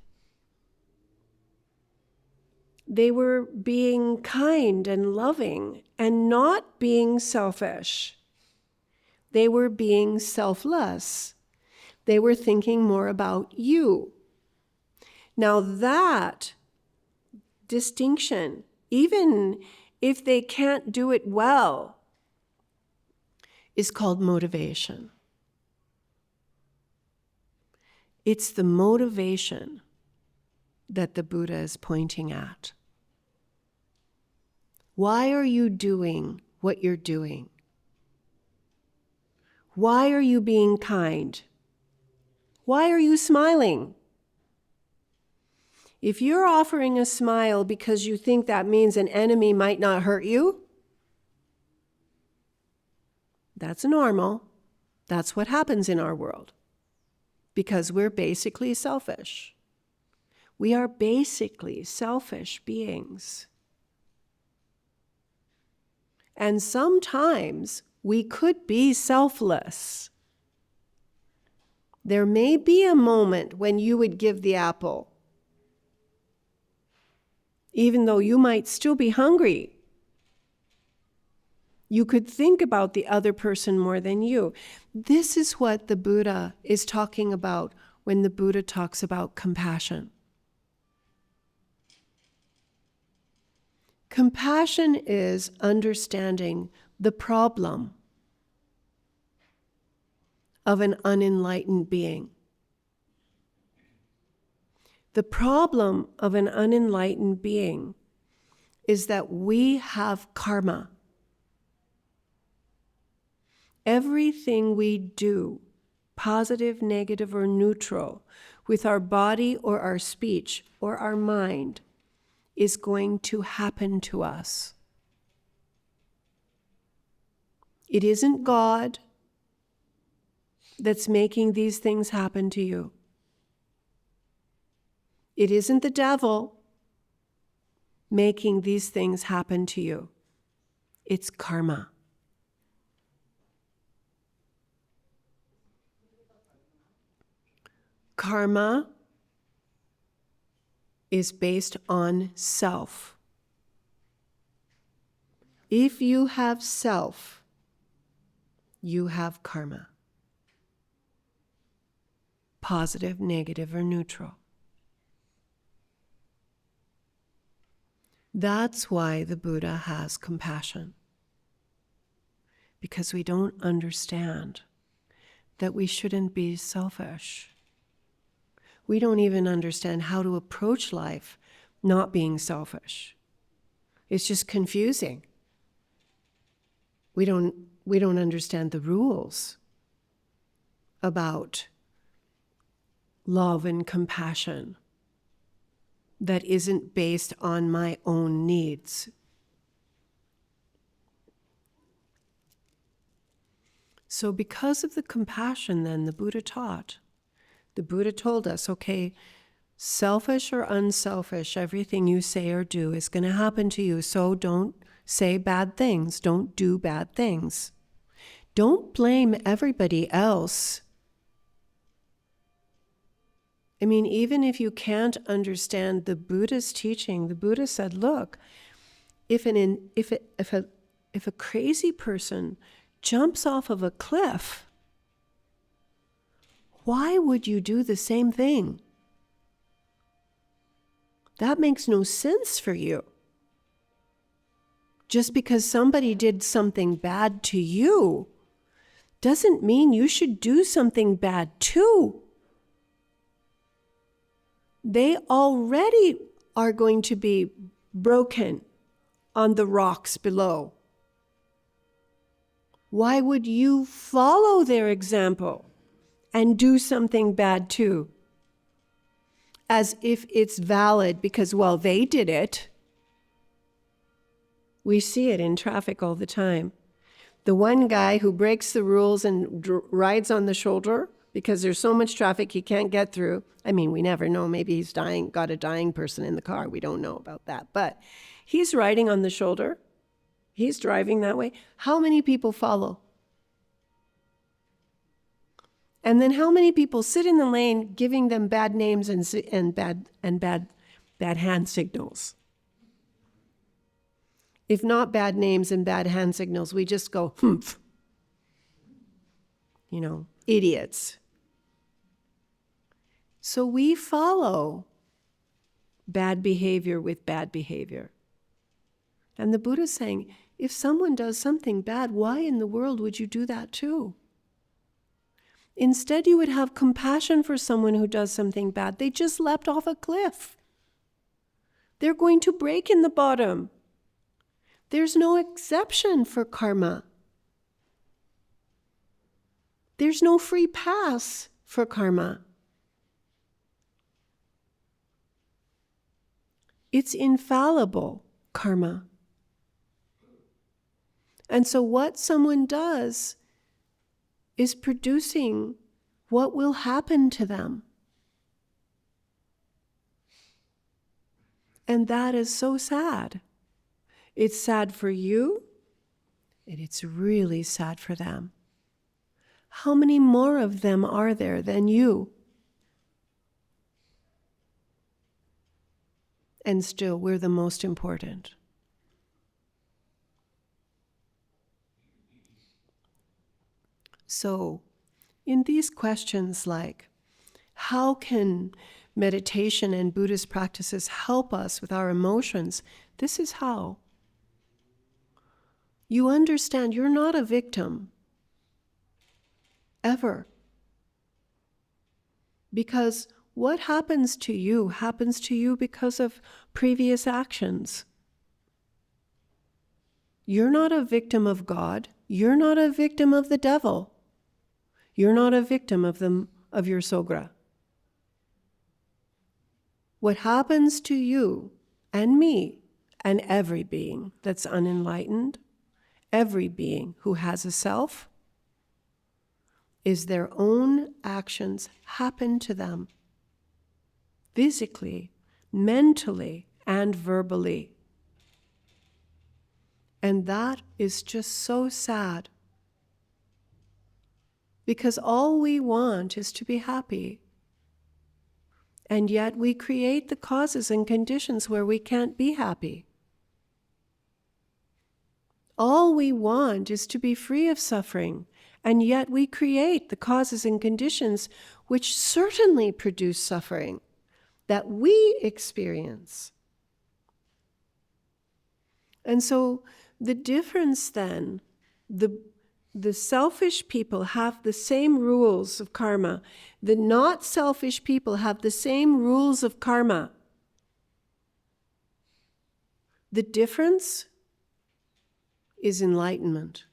They were being kind and loving and not being selfish. They were being selfless. They were thinking more about you. Now that distinction, even if they can't do it well, is called motivation. It's the motivation that the Buddha is pointing at. Why are you doing what you're doing? Why are you being kind? Why are you smiling? If you're offering a smile because you think that means an enemy might not hurt you, that's normal. That's what happens in our world. Because we're basically selfish. We are basically selfish beings. And sometimes we could be selfless. There may be a moment when you would give the apple, even though you might still be hungry. You could think about the other person more than you. This is what the Buddha is talking about when the Buddha talks about compassion. Compassion is understanding the problem of an unenlightened being. The problem of an unenlightened being is that we have karma. Everything we do, positive, negative, or neutral, with our body or our speech or our mind, is going to happen to us. It isn't God that's making these things happen to you. It isn't the devil making these things happen to you. It's karma. Karma is based on self. If you have self, you have karma. Positive, negative, or neutral. That's why the Buddha has compassion. Because we don't understand that we shouldn't be selfish. We don't even understand how to approach life not being selfish. It's just confusing. We don't understand the rules about love and compassion that isn't based on my own needs. So because of the compassion then the Buddha taught, the Buddha told us, okay, selfish or unselfish, everything you say or do is going to happen to you, so don't say bad things, don't do bad things. Don't blame everybody else. I mean, even if you can't understand the Buddha's teaching, the Buddha said, look, if a crazy person jumps off of a cliff, why would you do the same thing? That makes no sense for you. Just because somebody did something bad to you doesn't mean you should do something bad too. They already are going to be broken on the rocks below. Why would you follow their example and do something bad too? As if it's valid because, well, they did it. We see it in traffic all the time. The one guy who breaks the rules and rides on the shoulder because there's so much traffic he can't get through. I mean, we never know. Maybe he's dying, got a dying person in the car. We don't know about that. But he's riding on the shoulder. He's driving that way. How many people follow? And then how many people sit in the lane giving them bad names and bad hand signals? If not bad names and bad hand signals, we just go, humph. You know, idiots. So we follow bad behavior with bad behavior. And the Buddha's saying, if someone does something bad, why in the world would you do that too? Instead, you would have compassion for someone who does something bad. They just leapt off a cliff. They're going to break in the bottom. There's no exception for karma. There's no free pass for karma. It's infallible karma. And so what someone does is producing what will happen to them. And that is so sad. It's sad for you, and it's really sad for them. How many more of them are there than you? And still, we're the most important. So, in these questions like, how can meditation and Buddhist practices help us with our emotions? This is how. You understand you're not a victim. Ever. Because what happens to you because of previous actions. You're not a victim of God. You're not a victim of the devil. You're not a victim of your sogra. What happens to you and me and every being that's unenlightened, every being who has a self, is their own actions happen to them, physically, mentally, and verbally. And that is just so sad. Because all we want is to be happy. And yet we create the causes and conditions where we can't be happy. All we want is to be free of suffering, and yet we create the causes and conditions which certainly produce suffering that we experience. And so the difference then, the selfish people have the same rules of karma. The not selfish people have the same rules of karma. The difference is enlightenment.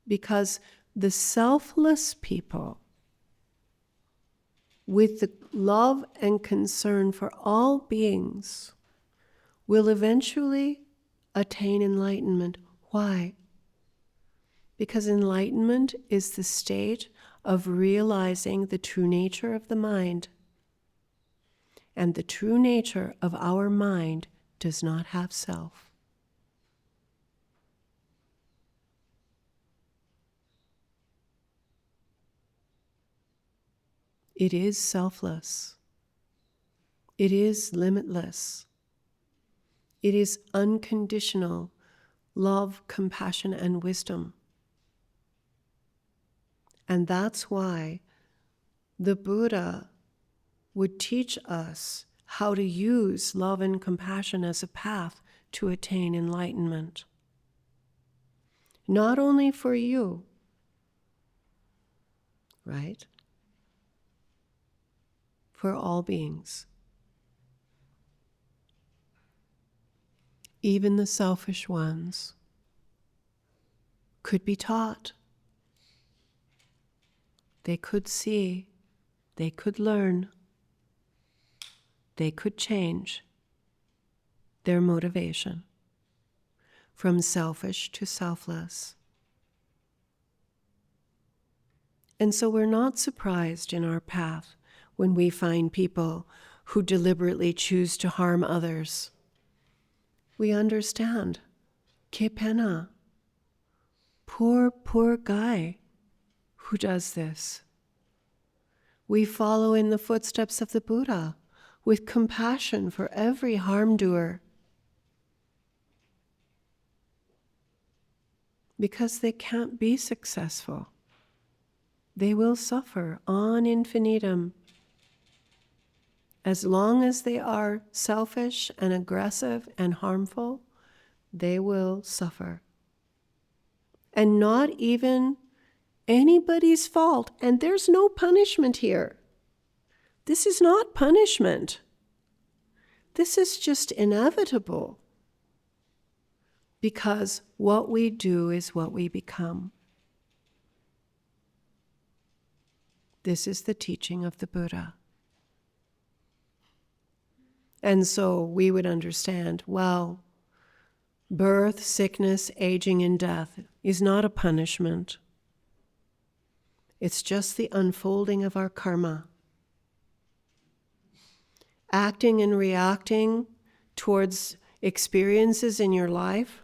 Because the selfless people, with the love and concern for all beings, will eventually attain enlightenment. Why? Because enlightenment is the state of realizing the true nature of the mind. And the true nature of our mind does not have self. It is selfless. It is limitless. It is unconditional love, compassion, and wisdom. And that's why the Buddha would teach us how to use love and compassion as a path to attain enlightenment. Not only for you, right? For all beings. Even the selfish ones could be taught. They could see, they could learn, they could change their motivation from selfish to selfless. And so we're not surprised in our path when we find people who deliberately choose to harm others. We understand. Que pena. Poor guy who does this. We follow in the footsteps of the Buddha with compassion for every harm doer. Because they can't be successful. They will suffer on infinitum. As long as they are selfish and aggressive and harmful, they will suffer. And not even anybody's fault, and there's no punishment here. This is not punishment. This is just inevitable, because what we do is what we become. This is the teaching of the Buddha. And so we would understand, well, birth, sickness, aging, and death is not a punishment. It's just the unfolding of our karma. Acting and reacting towards experiences in your life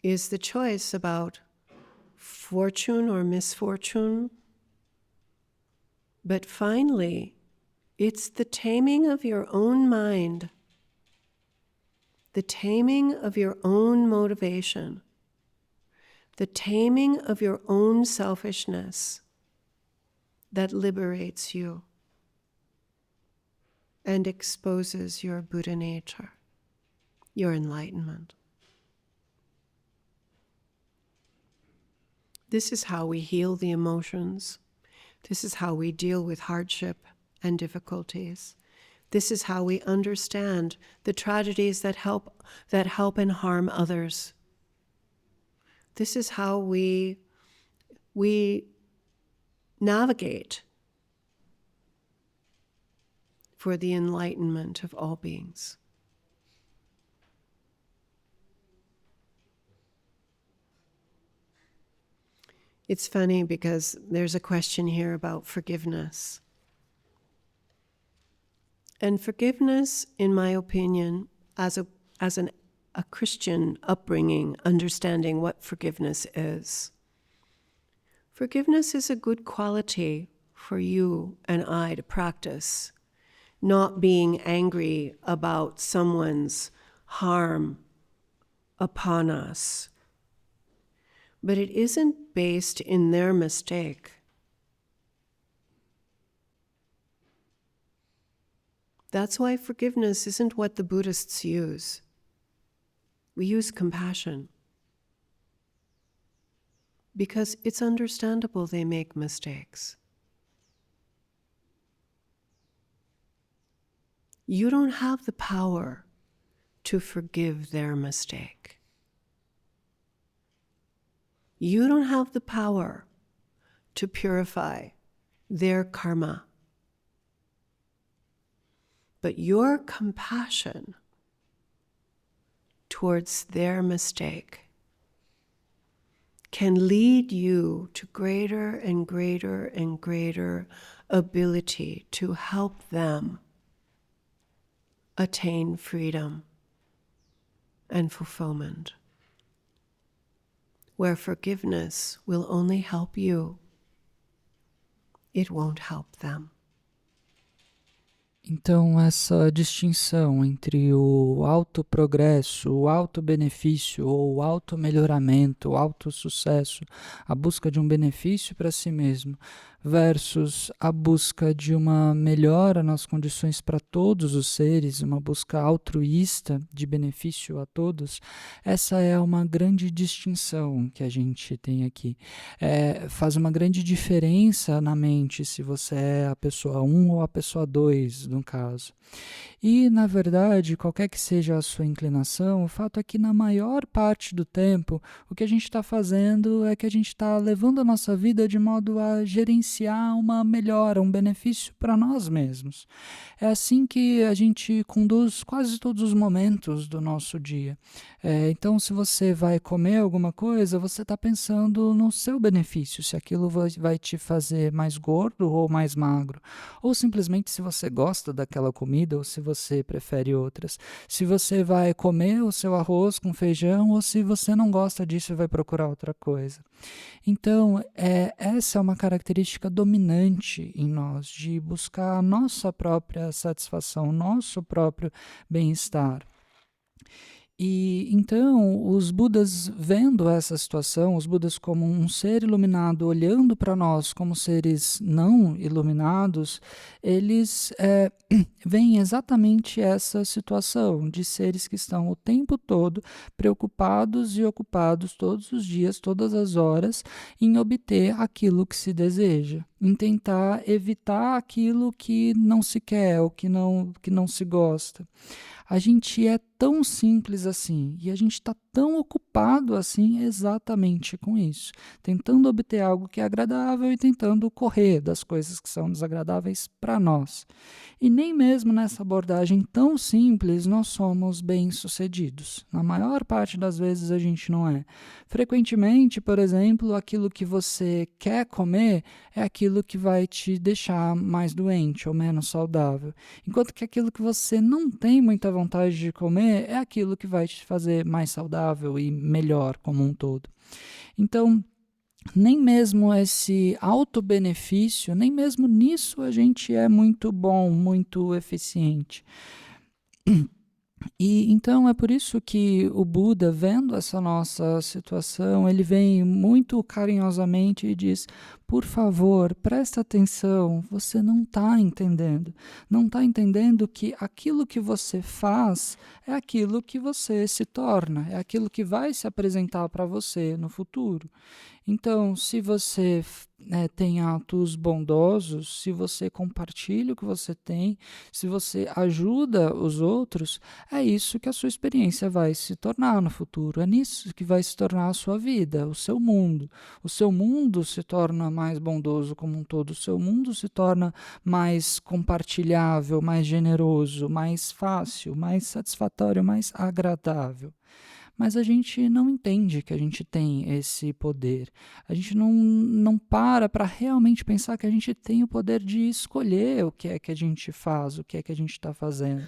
is the choice about fortune or misfortune. But finally, it's the taming of your own mind, the taming of your own motivation, the taming of your own selfishness that liberates you and exposes your Buddha nature, your enlightenment. This is how we heal the emotions. This is how we deal with hardship and difficulties. This is how we understand the tragedies that help and harm others. This is how we navigate for the enlightenment of all beings. It's funny because there's a question here about forgiveness. And forgiveness, in my opinion, as a Christian upbringing, understanding what forgiveness is. Forgiveness is a good quality for you and I to practice, not being angry about someone's harm upon us. But it isn't based in their mistake. That's why forgiveness isn't what the Buddhists use. We use compassion. Because it's understandable they make mistakes. You don't have the power to forgive their mistake. You don't have the power to purify their karma. But your compassion towards their mistake can lead you to greater and greater and greater ability to help them attain freedom and fulfillment, where forgiveness will only help you. It won't help them. Então, essa distinção entre o autoprogresso, o autobenefício ou o automelhoramento, o autossucesso, a busca de um benefício para si mesmo, versus a busca de uma melhora nas condições para todos os seres, uma busca altruísta de benefício a todos, essa é uma grande distinção que a gente tem aqui. Faz uma grande diferença na mente se você é a pessoa 1 ou a pessoa 2, no caso. E, na verdade, qualquer que seja a sua inclinação, o fato é que na maior parte do tempo, o que a gente está fazendo é que a gente está levando a nossa vida de modo a gerenciar uma melhora, um benefício para nós mesmos. É assim que a gente conduz quase todos os momentos do nosso dia. Então, se você vai comer alguma coisa, você está pensando no seu benefício, se aquilo vai te fazer mais gordo ou mais magro, ou simplesmente se você gosta daquela comida ou se você prefere outras. Se você vai comer o seu arroz com feijão ou se você não gosta disso e vai procurar outra coisa. Então, essa é uma característica dominante em nós, de buscar a nossa própria satisfação, o nosso próprio bem-estar. E então, os Budas vendo essa situação, os Budas como um ser iluminado, olhando para nós como seres não iluminados, eles veem exatamente essa situação de seres que estão o tempo todo preocupados e ocupados todos os dias, todas as horas, em obter aquilo que se deseja, em tentar evitar aquilo que não se quer ou que não se gosta. A gente é tão simples assim e a gente está tão ocupado assim exatamente com isso, tentando obter algo que é agradável e tentando correr das coisas que são desagradáveis para nós. E nem mesmo nessa abordagem tão simples nós somos bem-sucedidos. Na maior parte das vezes a gente não é. Frequentemente, por exemplo, aquilo que você quer comer é aquilo que vai te deixar mais doente ou menos saudável. Enquanto que aquilo que você não tem muita vontade de comer é aquilo que vai te fazer mais saudável e melhor como um todo. Então, nem mesmo esse auto-benefício, nem mesmo nisso a gente é muito bom, muito eficiente. E então é por isso que o Buda, vendo essa nossa situação, ele vem muito carinhosamente e diz: por favor, presta atenção, você não está entendendo. Não está entendendo que aquilo que você faz é aquilo que você se torna, é aquilo que vai se apresentar para você no futuro. Então, se você tem atos bondosos, se você compartilha o que você tem, se você ajuda os outros, é isso que a sua experiência vai se tornar no futuro. É nisso que vai se tornar a sua vida, o seu mundo. O seu mundo se torna mais bondoso como um todo. O seu mundo se torna mais compartilhável, mais generoso, mais fácil, mais satisfatório, mais agradável. Mas a gente não entende que a gente tem esse poder. A gente não para realmente pensar que a gente tem o poder de escolher o que é que a gente faz, o que é que a gente está fazendo.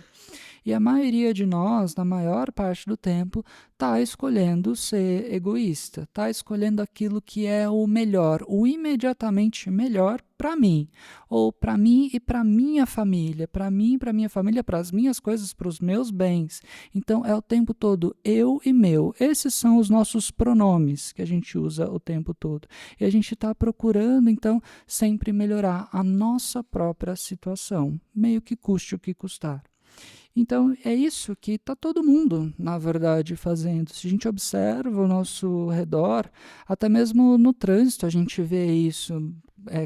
E a maioria de nós, na maior parte do tempo, está escolhendo ser egoísta, está escolhendo aquilo que é o melhor, o imediatamente melhor para mim, ou para mim e para minha família, para mim, para minha família, para as minhas coisas, para os meus bens. Então é o tempo todo eu e meu. Esses são os nossos pronomes que a gente usa o tempo todo. E a gente está procurando, então, sempre melhorar a nossa própria situação, meio que custe o que custar. Então, é isso que está todo mundo, na verdade, fazendo. Se a gente observa o nosso redor, até mesmo no trânsito a gente vê isso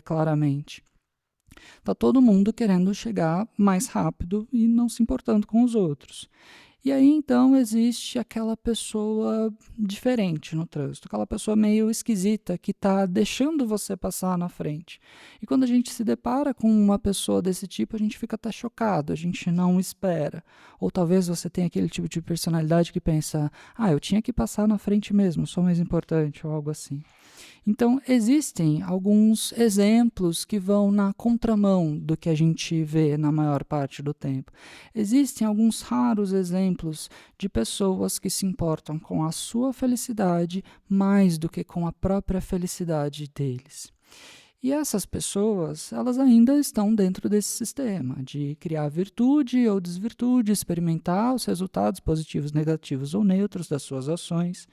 claramente. Está todo mundo querendo chegar mais rápido e não se importando com os outros. E aí, então, existe aquela pessoa diferente no trânsito, aquela pessoa meio esquisita que está deixando você passar na frente. E quando a gente se depara com uma pessoa desse tipo, a gente fica até chocado, a gente não espera. Ou talvez você tenha aquele tipo de personalidade que pensa: eu tinha que passar na frente mesmo, sou mais importante, ou algo assim. Então, existem alguns exemplos que vão na contramão do que a gente vê na maior parte do tempo. Existem alguns raros exemplos de pessoas que se importam com a sua felicidade mais do que com a própria felicidade deles. E essas pessoas, elas ainda estão dentro desse sistema de criar virtude ou desvirtude, experimentar os resultados positivos, negativos ou neutros das suas ações.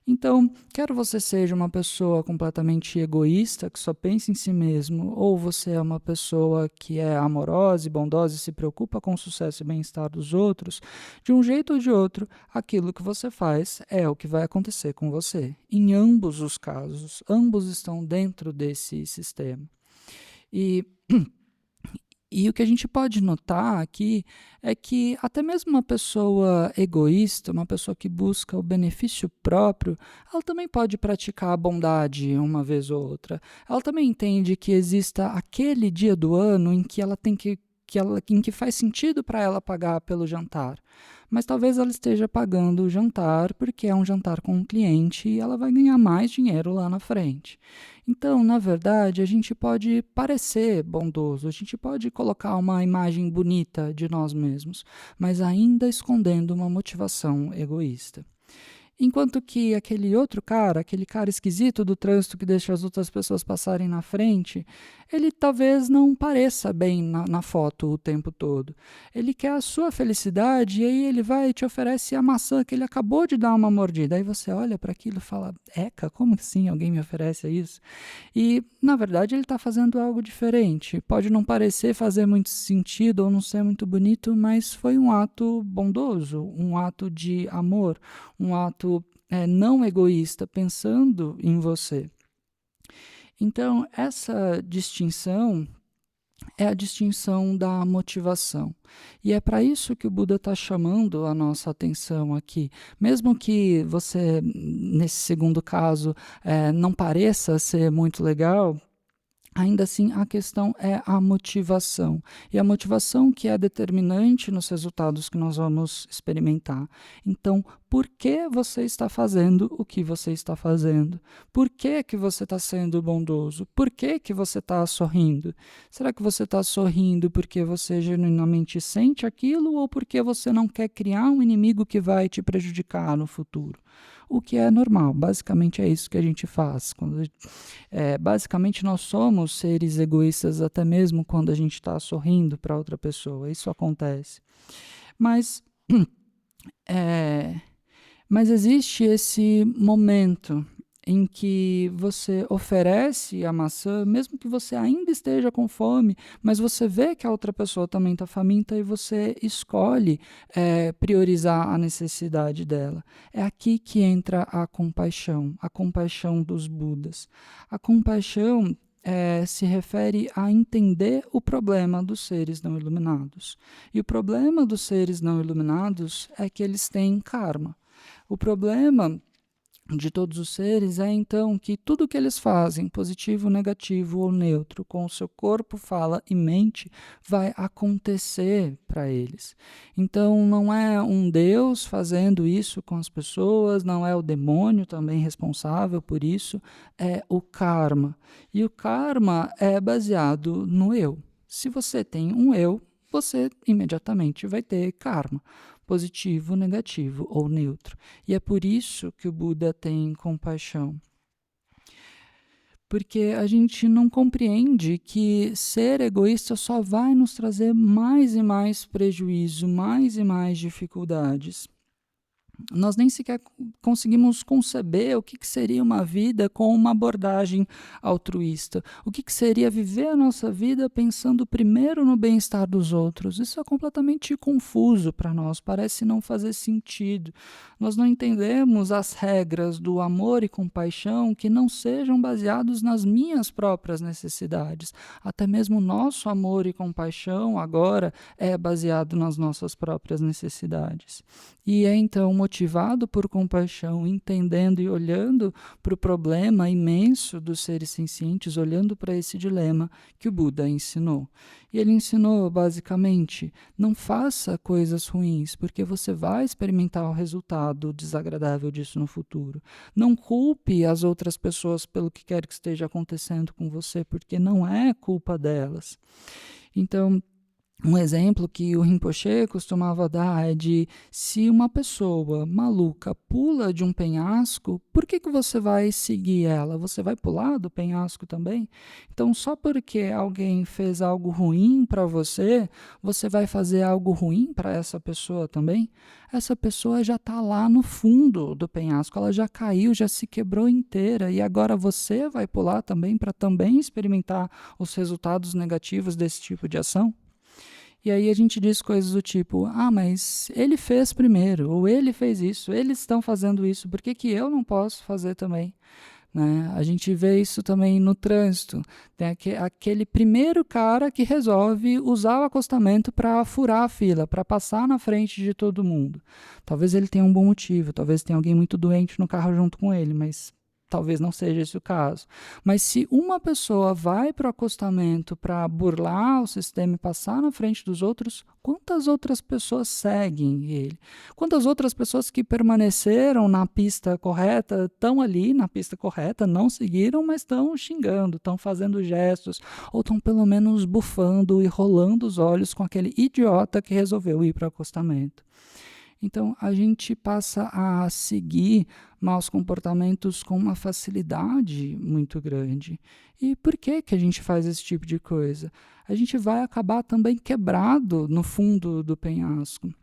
Então, quer você seja uma pessoa completamente egoísta, que só pensa em si mesmo, ou você é uma pessoa que é amorosa e bondosa e se preocupa com o sucesso e bem-estar dos outros, de um jeito ou de outro, aquilo que você faz é o que vai acontecer com você. Em ambos os casos, ambos estão dentro desse sistema. E o que a gente pode notar aqui é que até mesmo uma pessoa egoísta, uma pessoa que busca o benefício próprio, ela também pode praticar a bondade uma vez ou outra. Ela também entende que exista aquele dia do ano em que ela tem em que faz sentido para ela pagar pelo jantar. Mas talvez ela esteja pagando o jantar porque é um jantar com um cliente e ela vai ganhar mais dinheiro lá na frente. Então, na verdade, a gente pode parecer bondoso, a gente pode colocar uma imagem bonita de nós mesmos, mas ainda escondendo uma motivação egoísta. Enquanto que aquele cara esquisito do trânsito que deixa as outras pessoas passarem na frente, ele talvez não pareça bem na foto o tempo todo. Ele quer a sua felicidade e aí ele vai e te oferece a maçã que ele acabou de dar uma mordida. Aí você olha para aquilo e fala, eca, como assim alguém me oferece isso? E, na verdade, ele está fazendo algo diferente. Pode não parecer fazer muito sentido ou não ser muito bonito, mas foi um ato bondoso, um ato de amor, um ato não egoísta, pensando em você. Então, essa distinção é a distinção da motivação. E é para isso que o Buda está chamando a nossa atenção aqui. Mesmo que você, nesse segundo caso, não pareça ser muito legal, ainda assim, a questão é a motivação. E a motivação que é determinante nos resultados que nós vamos experimentar. Então, por que você está fazendo o que você está fazendo? Por que que você está sendo bondoso? Por que que você está sorrindo? Será que você está sorrindo porque você genuinamente sente aquilo ou porque você não quer criar um inimigo que vai te prejudicar no futuro? O que é normal, basicamente é isso que a gente faz. Basicamente nós somos seres egoístas até mesmo quando a gente está sorrindo para outra pessoa, isso acontece. Mas existe esse momento em que você oferece a maçã, mesmo que você ainda esteja com fome, mas você vê que a outra pessoa também está faminta e você escolhe priorizar a necessidade dela. É aqui que entra a compaixão dos Budas. A compaixão se refere a entender o problema dos seres não iluminados. E o problema dos seres não iluminados é que eles têm karma. O problema de todos os seres é então que tudo que eles fazem, positivo, negativo ou neutro, com o seu corpo, fala e mente, vai acontecer para eles. Então não é um Deus fazendo isso com as pessoas, não é o demônio também responsável por isso, é o karma. E o karma é baseado no eu. Se você tem um eu, você imediatamente vai ter karma. Positivo, negativo ou neutro. E é por isso que o Buda tem compaixão. Porque a gente não compreende que ser egoísta só vai nos trazer mais e mais prejuízo, mais e mais dificuldades. Nós nem sequer conseguimos conceber o que seria uma vida com uma abordagem altruísta. O que seria viver a nossa vida pensando primeiro no bem-estar dos outros. Isso é completamente confuso para nós, parece não fazer sentido. Nós não entendemos as regras do amor e compaixão que não sejam baseados nas minhas próprias necessidades. Até mesmo o nosso amor e compaixão agora é baseado nas nossas próprias necessidades. E é então motivado por compaixão, entendendo e olhando para o problema imenso dos seres sencientes, olhando para esse dilema que o Buda ensinou. E ele ensinou, basicamente, não faça coisas ruins, porque você vai experimentar o resultado desagradável disso no futuro. Não culpe as outras pessoas pelo que quer que esteja acontecendo com você, porque não é culpa delas. Então, um exemplo que o Rinpoche costumava dar é de se uma pessoa maluca pula de um penhasco, por que você vai seguir ela? Você vai pular do penhasco também? Então, só porque alguém fez algo ruim para você, você vai fazer algo ruim para essa pessoa também? Essa pessoa já está lá no fundo do penhasco, ela já caiu, já se quebrou inteira e agora você vai pular também para também experimentar os resultados negativos desse tipo de ação? E aí a gente diz coisas do tipo, mas ele fez primeiro, ou ele fez isso, eles estão fazendo isso, por que que eu não posso fazer também? Né? A gente vê isso também no trânsito. Tem aquele primeiro cara que resolve usar o acostamento para furar a fila, para passar na frente de todo mundo. Talvez ele tenha um bom motivo, talvez tenha alguém muito doente no carro junto com ele, mas talvez não seja esse o caso. Mas se uma pessoa vai para o acostamento para burlar o sistema e passar na frente dos outros, quantas outras pessoas seguem ele? Quantas outras pessoas que permaneceram na pista correta, estão ali na pista correta, não seguiram, mas estão xingando, estão fazendo gestos, ou estão pelo menos bufando e rolando os olhos com aquele idiota que resolveu ir para o acostamento? Então, a gente passa a seguir maus comportamentos com uma facilidade muito grande. E por que que a gente faz esse tipo de coisa? A gente vai acabar também quebrado no fundo do penhasco.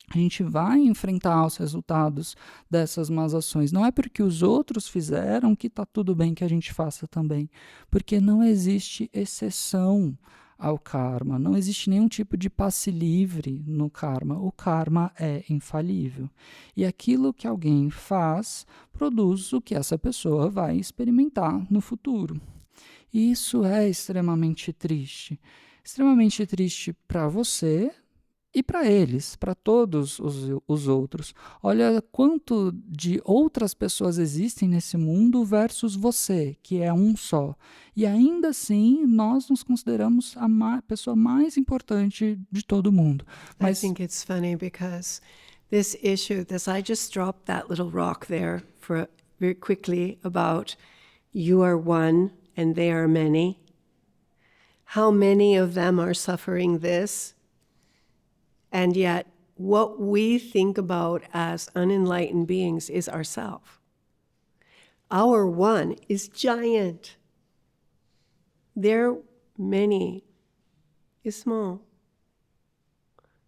A gente vai enfrentar os resultados dessas más ações. Não é porque os outros fizeram que está tudo bem que a gente faça também. Porque não existe exceção ao karma. Não existe nenhum tipo de passe livre no karma. O karma é infalível. E aquilo que alguém faz produz o que essa pessoa vai experimentar no futuro. E isso é extremamente triste. Extremamente triste para você e para eles, para todos os outros. Olha quanto de outras pessoas existem nesse mundo versus você, que é um só. E ainda assim, nós nos consideramos a pessoa mais importante de todo mundo. I think it's funny because this issue, I just dropped that little rock there very quickly about you are one and they are many. How many of them are suffering this? And yet, what we think about as unenlightened beings is ourself. Our one is giant. Their many is small.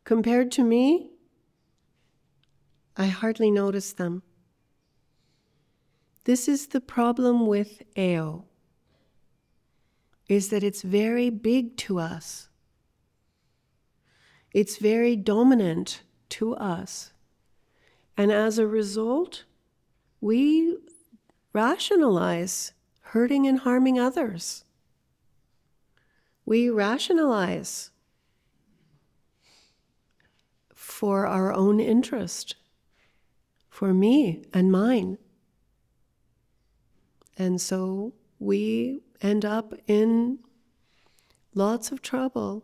Compared to me, I hardly notice them. This is the problem with Eo, is that it's very big to us. It's very dominant to us. And as a result, we rationalize hurting and harming others. We rationalize for our own interest, for me and mine. And so we end up in lots of trouble.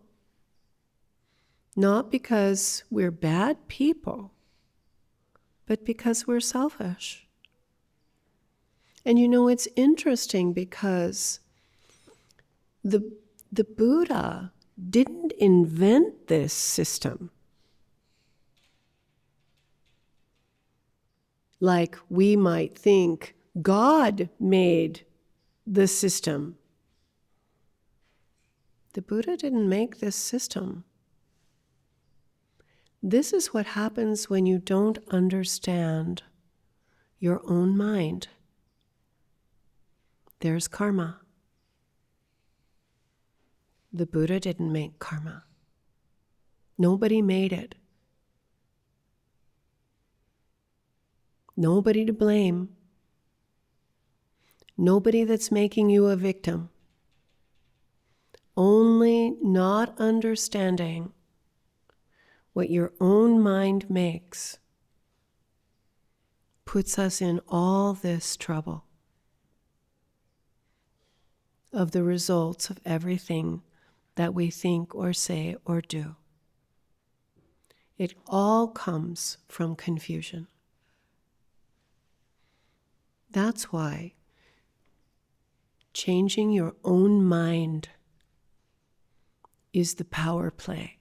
Not because we're bad people, but because we're selfish. And you know, it's interesting because the Buddha didn't invent this system. Like we might think God made the system. The Buddha didn't make this system. This is what happens when you don't understand your own mind. There's karma. The Buddha didn't make karma. Nobody made it. Nobody to blame. Nobody that's making you a victim. Only not understanding what your own mind makes puts us in all this trouble of the results of everything that we think or say or do. It all comes from confusion. That's why changing your own mind is the power play.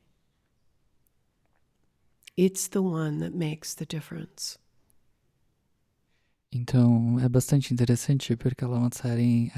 It's the one that makes the difference. Então, é bastante interessante porque a Lama Tsering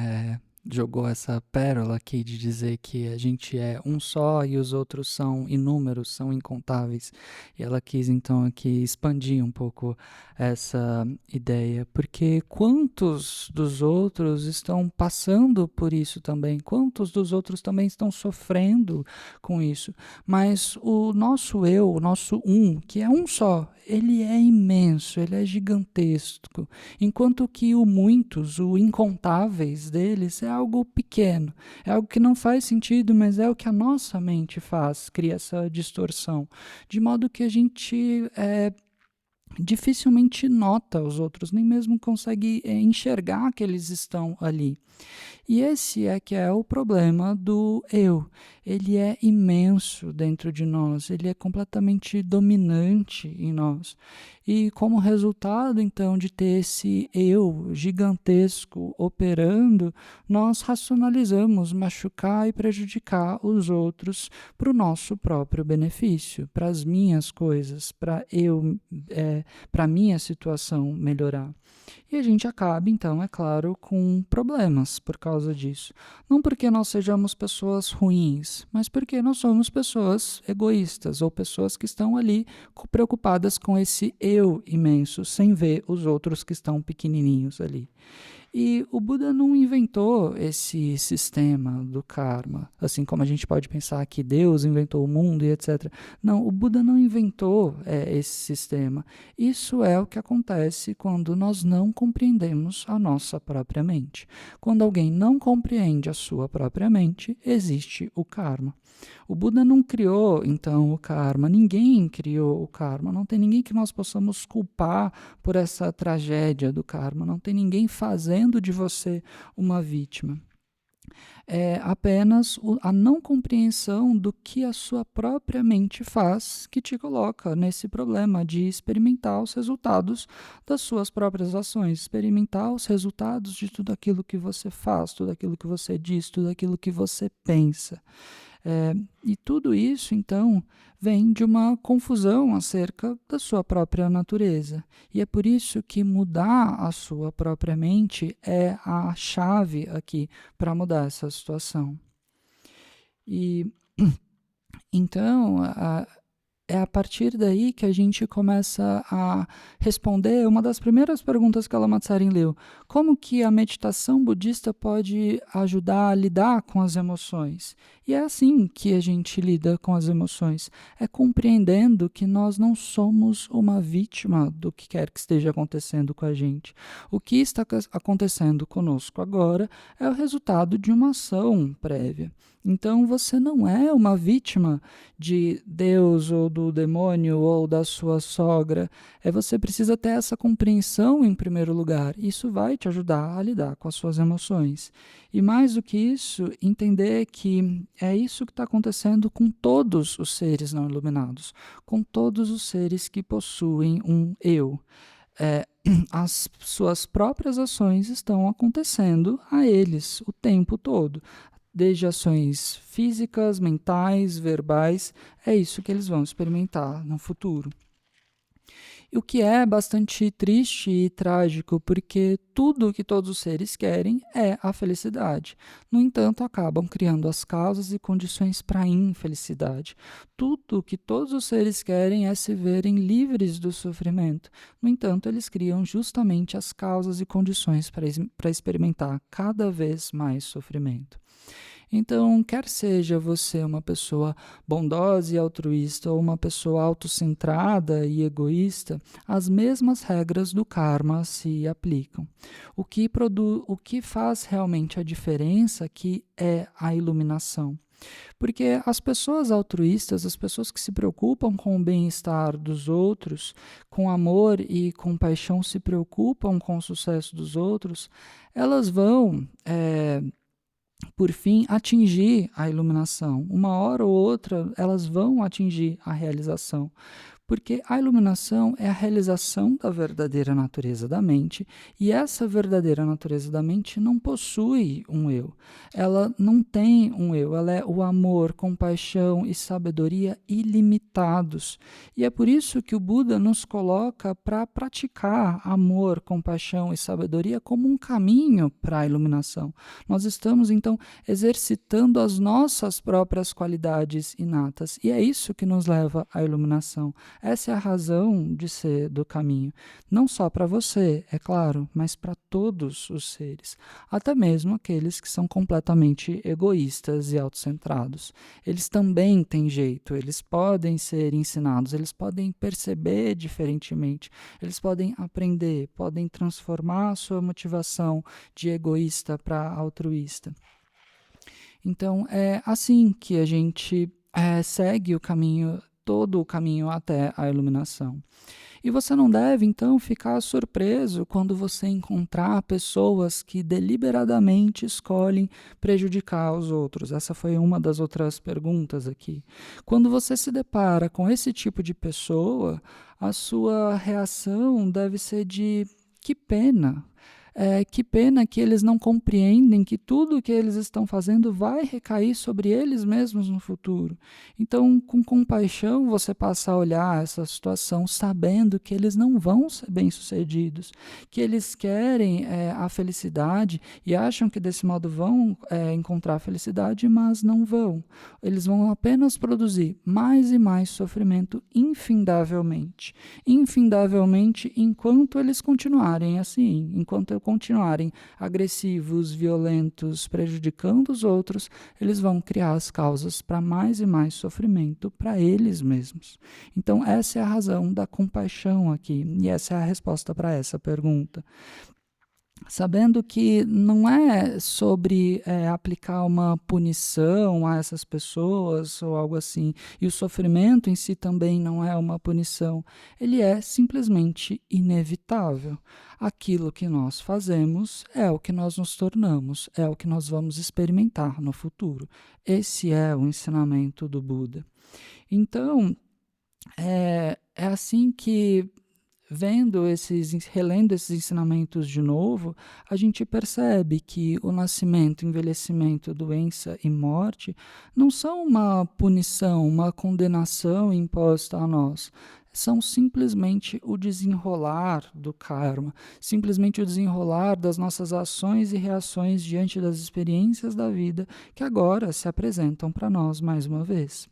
jogou essa pérola aqui de dizer que a gente é um só e os outros são inúmeros, são incontáveis. E ela quis, então, aqui expandir um pouco essa ideia, porque quantos dos outros estão passando por isso também? Quantos dos outros também estão sofrendo com isso? Mas o nosso eu, o nosso que é um só, ele é imenso, ele é gigantesco, enquanto que o muitos, o incontáveis deles é algo pequeno, é algo que não faz sentido, mas é o que a nossa mente faz, cria essa distorção, de modo que a gente dificilmente nota os outros, nem mesmo consegue enxergar que eles estão ali. E esse é que é o problema do eu. Ele é imenso dentro de nós, ele é completamente dominante em nós. E como resultado, então, de ter esse eu gigantesco operando, nós racionalizamos machucar e prejudicar os outros para o nosso próprio benefício, para as minhas coisas, para a minha situação melhorar. E a gente acaba, então, é claro, com problemas por causa disso. Não porque nós sejamos pessoas ruins, mas porque nós somos pessoas egoístas ou pessoas que estão ali preocupadas com esse eu imenso, sem ver os outros que estão pequenininhos ali. E o Buda não inventou esse sistema do karma, assim como a gente pode pensar que Deus inventou o mundo e etc. Não, o Buda não inventou esse sistema. Isso é o que acontece quando nós não compreendemos a nossa própria mente. Quando alguém não compreende a sua própria mente, existe o karma. O Buda não criou, então, o karma. Ninguém criou o karma. Não tem ninguém que nós possamos culpar por essa tragédia do karma. Não tem ninguém fazendo de você uma vítima. É apenas a não compreensão do que a sua própria mente faz que te coloca nesse problema de experimentar os resultados das suas próprias ações, experimentar os resultados de tudo aquilo que você faz, tudo aquilo que você diz, tudo aquilo que você pensa. E tudo isso, então, vem de uma confusão acerca da sua própria natureza. E é por isso que mudar a sua própria mente é a chave aqui para mudar essa situação. E então, é a partir daí que a gente começa a responder uma das primeiras perguntas que a Lama Tsering leu. Como que a meditação budista pode ajudar a lidar com as emoções? E é assim que a gente lida com as emoções. É compreendendo que nós não somos uma vítima do que quer que esteja acontecendo com a gente. O que está acontecendo conosco agora é o resultado de uma ação prévia. Então você não é uma vítima de Deus ou do demônio ou da sua sogra. Você precisa ter essa compreensão em primeiro lugar. Isso vai te ajudar a lidar com as suas emoções. E mais do que isso, entender que é isso que está acontecendo com todos os seres não iluminados, com todos os seres que possuem um eu. As suas próprias ações estão acontecendo a eles o tempo todo. Desde ações físicas, mentais, verbais, é isso que eles vão experimentar no futuro. E o que é bastante triste e trágico, porque tudo que todos os seres querem é a felicidade. No entanto, acabam criando as causas e condições para a infelicidade. Tudo que todos os seres querem é se verem livres do sofrimento. No entanto, eles criam justamente as causas e condições para experimentar cada vez mais sofrimento. Então, quer seja você uma pessoa bondosa e altruísta ou uma pessoa autocentrada e egoísta, as mesmas regras do karma se aplicam. O que faz realmente a diferença aqui é a iluminação. Porque as pessoas altruístas, as pessoas que se preocupam com o bem-estar dos outros, com amor e compaixão se preocupam com o sucesso dos outros, elas vão por fim, atingir a iluminação. Uma hora ou outra, elas vão atingir a realização. Porque a iluminação é a realização da verdadeira natureza da mente, e essa verdadeira natureza da mente não possui um eu. Ela não tem um eu, ela é o amor, compaixão e sabedoria ilimitados. E é por isso que o Buda nos coloca para praticar amor, compaixão e sabedoria como um caminho para a iluminação. Nós estamos, então, exercitando as nossas próprias qualidades inatas, e é isso que nos leva à iluminação. Essa é a razão de ser do caminho. Não só para você, é claro, mas para todos os seres. Até mesmo aqueles que são completamente egoístas e autocentrados. Eles também têm jeito, eles podem ser ensinados, eles podem perceber diferentemente, eles podem aprender, podem transformar a sua motivação de egoísta para altruísta. Então, é assim que a gente segue o caminho todo o caminho até a iluminação. E você não deve, então, ficar surpreso quando você encontrar pessoas que deliberadamente escolhem prejudicar os outros. Essa foi uma das outras perguntas aqui. Quando você se depara com esse tipo de pessoa, a sua reação deve ser de que pena. Que pena que eles não compreendem que tudo o que eles estão fazendo vai recair sobre eles mesmos no futuro. Então, com compaixão, você passa a olhar essa situação sabendo que eles não vão ser bem-sucedidos, que eles querem a felicidade e acham que desse modo vão encontrar felicidade, mas não vão. Eles vão apenas produzir mais e mais sofrimento infindavelmente. Infindavelmente enquanto eles continuarem assim, enquanto continuarem agressivos, violentos, prejudicando os outros, eles vão criar as causas para mais e mais sofrimento para eles mesmos. Então, essa é a razão da compaixão aqui, e essa é a resposta para essa pergunta. Sabendo que não é sobre aplicar uma punição a essas pessoas ou algo assim, e o sofrimento em si também não é uma punição, ele é simplesmente inevitável. Aquilo que nós fazemos é o que nós nos tornamos, é o que nós vamos experimentar no futuro. Esse é o ensinamento do Buda. Então, é assim que relendo esses ensinamentos de novo, a gente percebe que o nascimento, envelhecimento, doença e morte não são uma punição, uma condenação imposta a nós. São simplesmente o desenrolar do karma, simplesmente o desenrolar das nossas ações e reações diante das experiências da vida que agora se apresentam para nós mais uma vez.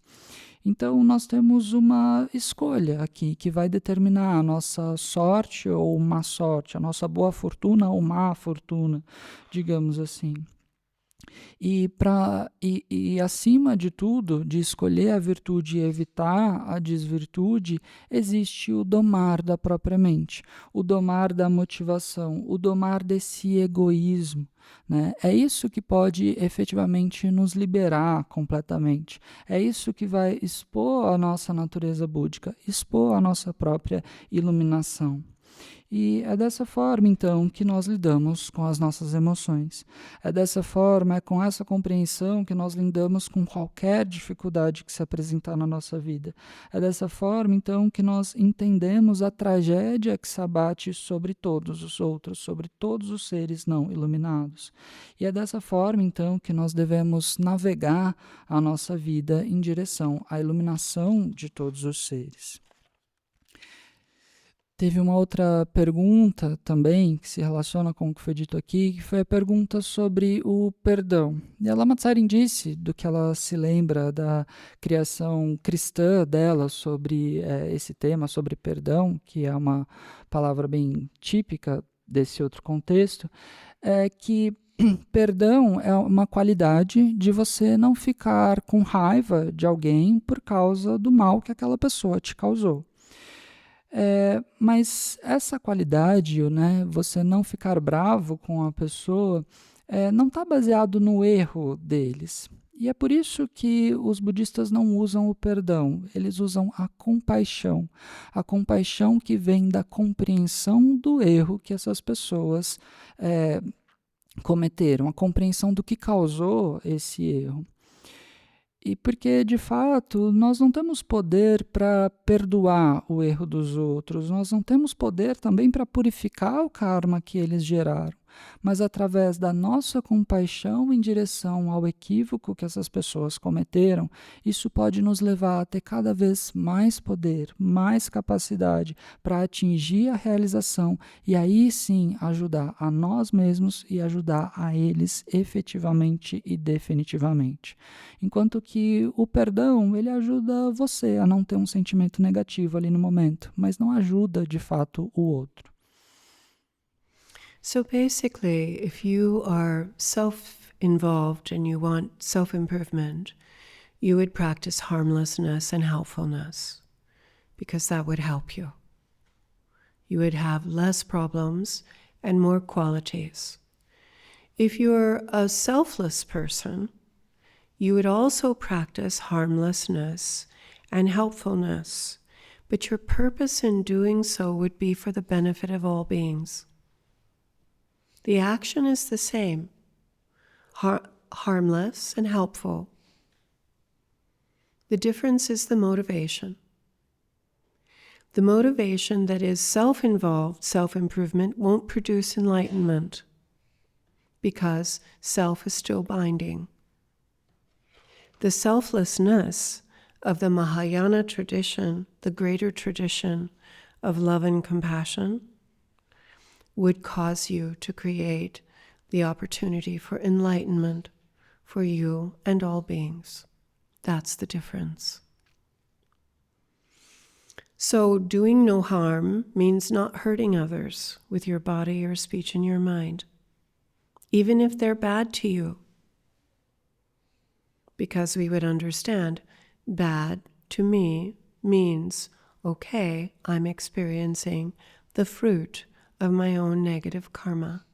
Então, nós temos uma escolha aqui que vai determinar a nossa sorte ou má sorte, a nossa boa fortuna ou má fortuna, digamos assim. E acima de tudo, de escolher a virtude e evitar a desvirtude, existe o domar da própria mente, o domar da motivação, o domar desse egoísmo. Né? É isso que pode efetivamente nos liberar completamente. É isso que vai expor a nossa natureza búdica, expor a nossa própria iluminação. E é dessa forma, então, que nós lidamos com as nossas emoções. É dessa forma, é com essa compreensão que nós lidamos com qualquer dificuldade que se apresentar na nossa vida. É dessa forma, então, que nós entendemos a tragédia que se abate sobre todos os outros, sobre todos os seres não iluminados. E é dessa forma, então, que nós devemos navegar a nossa vida em direção à iluminação de todos os seres. Teve uma outra pergunta também, que se relaciona com o que foi dito aqui, que foi a pergunta sobre o perdão. E a Lama Tsering disse do que ela se lembra da criação cristã dela sobre esse tema, sobre perdão, que é uma palavra bem típica desse outro contexto, é que perdão é uma qualidade de você não ficar com raiva de alguém por causa do mal que aquela pessoa te causou. Mas essa qualidade, né, você não ficar bravo com a pessoa, não está baseado no erro deles. E é por isso que os budistas não usam o perdão, eles usam a compaixão. A compaixão que vem da compreensão do erro que essas pessoas cometeram, a compreensão do que causou esse erro. E porque, de fato, nós não temos poder para perdoar o erro dos outros, nós não temos poder também para purificar o karma que eles geraram, mas através da nossa compaixão em direção ao equívoco que essas pessoas cometeram, isso pode nos levar a ter cada vez mais poder, mais capacidade para atingir a realização e aí sim ajudar a nós mesmos e ajudar a eles efetivamente e definitivamente. Enquanto que o perdão, ele ajuda você a não ter um sentimento negativo ali no momento, mas não ajuda de fato o outro. So basically, if you are self-involved and you want self-improvement, you would practice harmlessness and helpfulness, because that would help you. You would have less problems and more qualities. If you're a selfless person, you would also practice harmlessness and helpfulness, but your purpose in doing so would be for the benefit of all beings. The action is the same, harmless and helpful. The difference is the motivation. The motivation that is self-involved, self-improvement, won't produce enlightenment because self is still binding. The selflessness of the Mahayana tradition, the greater tradition of love and compassion, would cause you to create the opportunity for enlightenment for you and all beings. That's the difference. So doing no harm means not hurting others with your body, your speech, and your mind, even if they're bad to you. Because we would understand bad to me means, okay, I'm experiencing the fruit of my own negative karma.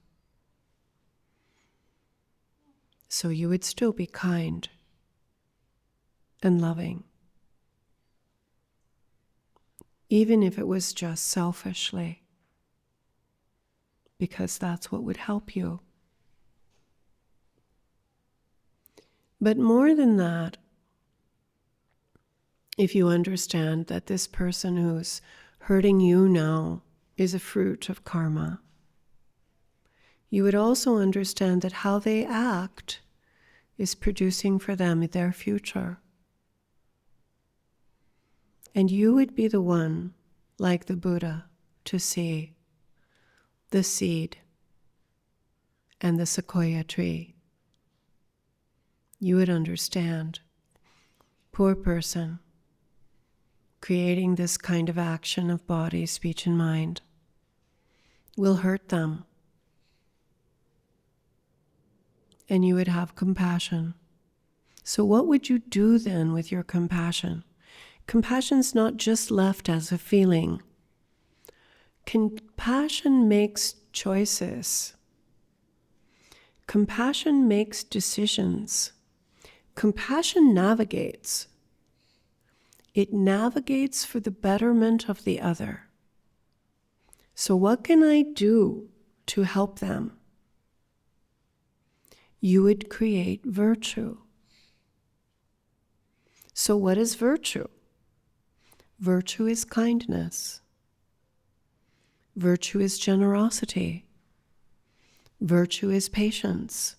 So you would still be kind and loving, even if it was just selfishly, because that's what would help you. But more than that, if you understand that this person who's hurting you now is a fruit of karma, you would also understand that how they act is producing for them their future. And you would be the one, like the Buddha, to see the seed and the sequoia tree. You would understand, poor person, creating this kind of action of body, speech, and mind will hurt them. And you would have compassion. So what would you do then with your compassion? Compassion's not just left as a feeling. Compassion makes choices. Compassion makes decisions. Compassion navigates. It navigates for the betterment of the other. So what can I do to help them? You would create virtue. So what is virtue? Virtue is kindness. Virtue is generosity. Virtue is patience.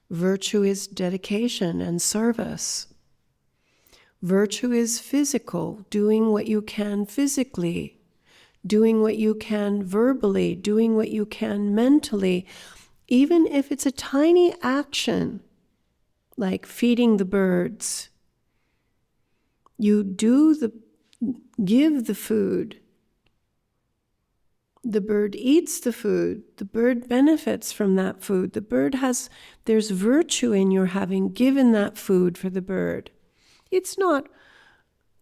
Virtue is dedication and service. Virtue is physical, doing what you can physically, doing what you can verbally, doing what you can mentally, even if it's a tiny action, like feeding the birds. You give the food. The bird eats the food. The bird benefits from that food. There's virtue in your having given that food for the bird. It's not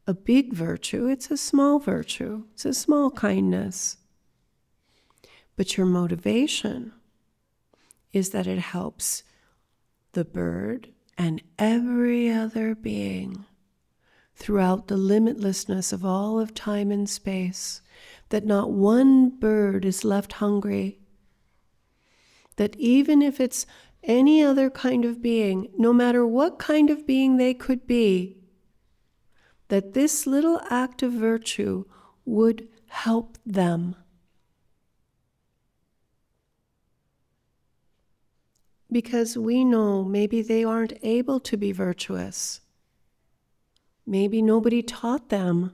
a big virtue, it's a small virtue. It's a small kindness. But your motivation is that it helps the bird and every other being throughout the limitlessness of all of time and space, that not one bird is left hungry, that even if it's any other kind of being, no matter what kind of being they could be, that this little act of virtue would help them. Because we know maybe they aren't able to be virtuous. Maybe nobody taught them.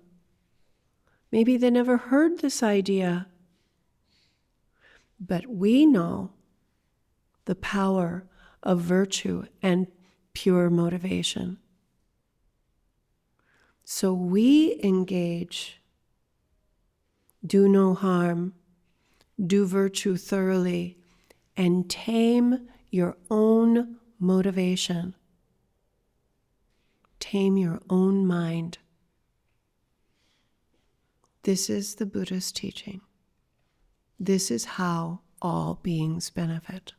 Maybe they never heard this idea. But we know the power of virtue and pure motivation. So we engage, do no harm, do virtue thoroughly, and tame your own motivation. Tame your own mind. This is the Buddha's teaching. This is how all beings benefit.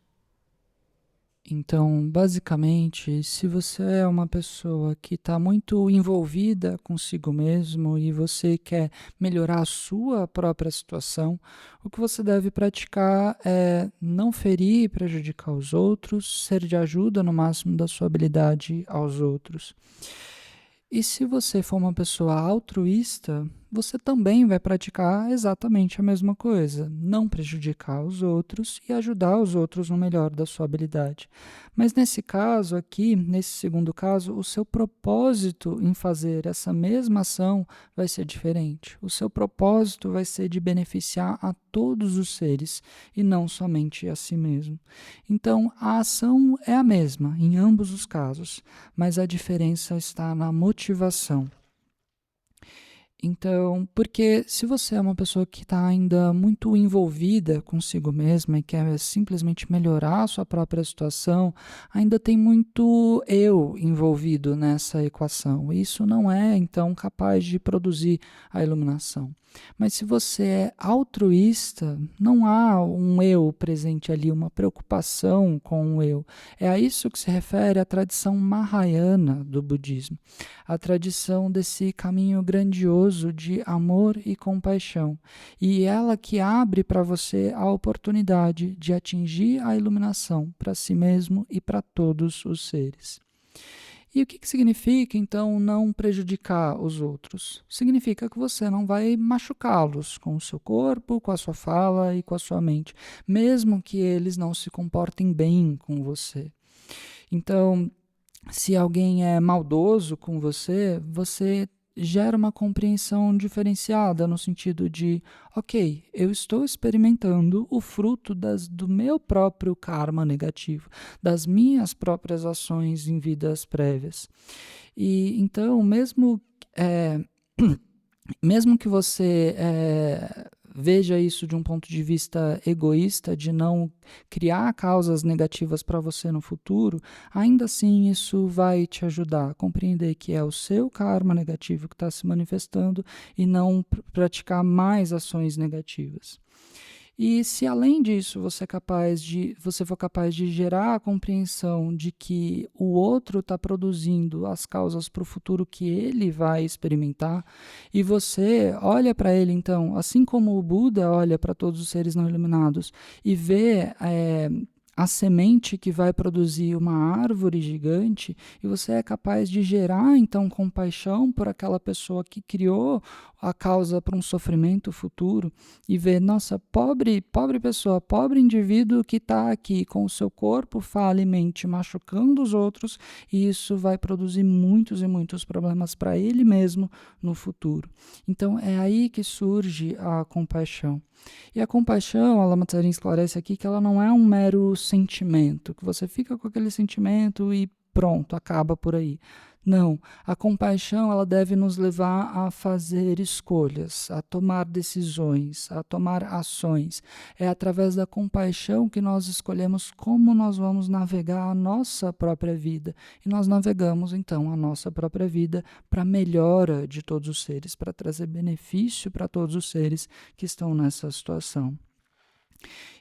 Então, basicamente, se você é uma pessoa que está muito envolvida consigo mesmo e você quer melhorar a sua própria situação, o que você deve praticar é não ferir e prejudicar os outros, ser de ajuda no máximo da sua habilidade aos outros. E se você for uma pessoa altruísta, você também vai praticar exatamente a mesma coisa, não prejudicar os outros e ajudar os outros no melhor da sua habilidade. Mas nesse caso aqui, nesse segundo caso, o seu propósito em fazer essa mesma ação vai ser diferente. O seu propósito vai ser de beneficiar a todos os seres e não somente a si mesmo. Então, a ação é a mesma em ambos os casos, mas a diferença está na motivação. Então, porque se você é uma pessoa que está ainda muito envolvida consigo mesma e quer simplesmente melhorar a sua própria situação, ainda tem muito eu envolvido nessa equação. Isso não é, então, capaz de produzir a iluminação. Mas se você é altruísta, não há um eu presente ali, uma preocupação com o eu. É a isso que se refere a tradição mahayana do budismo, a tradição desse caminho grandioso de amor e compaixão. E ela que abre para você a oportunidade de atingir a iluminação para si mesmo e para todos os seres. E o que significa, então, não prejudicar os outros? Significa que você não vai machucá-los com o seu corpo, com a sua fala e com a sua mente, mesmo que eles não se comportem bem com você. Então, se alguém é maldoso com você, você gera uma compreensão diferenciada no sentido de, ok, eu estou experimentando o fruto do meu próprio karma negativo, das minhas próprias ações em vidas prévias. E então, mesmo que você veja isso de um ponto de vista egoísta, de não criar causas negativas para você no futuro, ainda assim isso vai te ajudar a compreender que é o seu karma negativo que está se manifestando e não praticar mais ações negativas. E se além disso você for capaz de gerar a compreensão de que o outro está produzindo as causas para o futuro que ele vai experimentar, e você olha para ele então, assim como o Buda olha para todos os seres não iluminados e vê a semente que vai produzir uma árvore gigante, e você é capaz de gerar então compaixão por aquela pessoa que criou a causa para um sofrimento futuro, e ver, nossa, pobre pessoa, pobre indivíduo que está aqui com o seu corpo, fala e mente machucando os outros, e isso vai produzir muitos e muitos problemas para ele mesmo no futuro. Então é aí que surge a compaixão. E a compaixão, a Lama Tsering esclarece aqui que ela não é um mero sentimento, que você fica com aquele sentimento e pronto, acaba por aí. Não, a compaixão ela deve nos levar a fazer escolhas, a tomar decisões, a tomar ações. É através da compaixão que nós escolhemos como nós vamos navegar a nossa própria vida. E nós navegamos então a nossa própria vida para a melhora de todos os seres, para trazer benefício para todos os seres que estão nessa situação.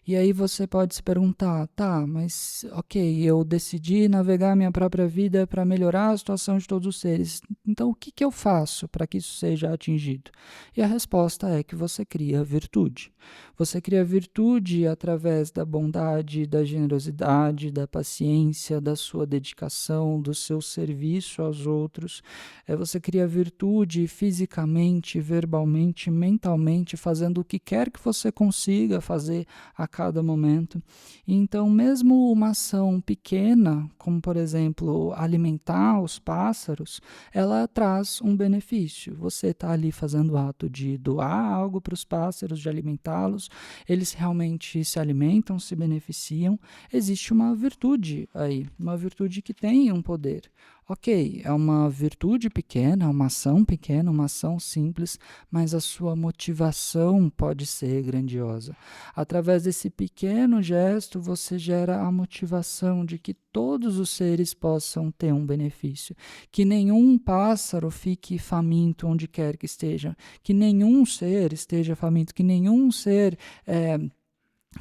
E aí você pode se perguntar, tá, mas ok, eu decidi navegar minha própria vida para melhorar a situação de todos os seres. Então o que eu faço para que isso seja atingido? E a resposta é que você cria virtude. Você cria virtude através da bondade, da generosidade, da paciência, da sua dedicação, do seu serviço aos outros. Você cria virtude fisicamente, verbalmente, mentalmente, fazendo o que quer que você consiga fazer a cada momento. Então, mesmo uma ação pequena, como por exemplo alimentar os pássaros, ela traz um benefício. Você está ali fazendo o ato de doar algo para os pássaros, de alimentá-los, eles realmente se alimentam, se beneficiam. Existe uma virtude aí, uma virtude que tem um poder. Ok, é uma virtude pequena, uma ação simples, mas a sua motivação pode ser grandiosa. Através desse pequeno gesto, você gera a motivação de que todos os seres possam ter um benefício. Que nenhum pássaro fique faminto onde quer que esteja. Que nenhum ser esteja faminto. Que nenhum ser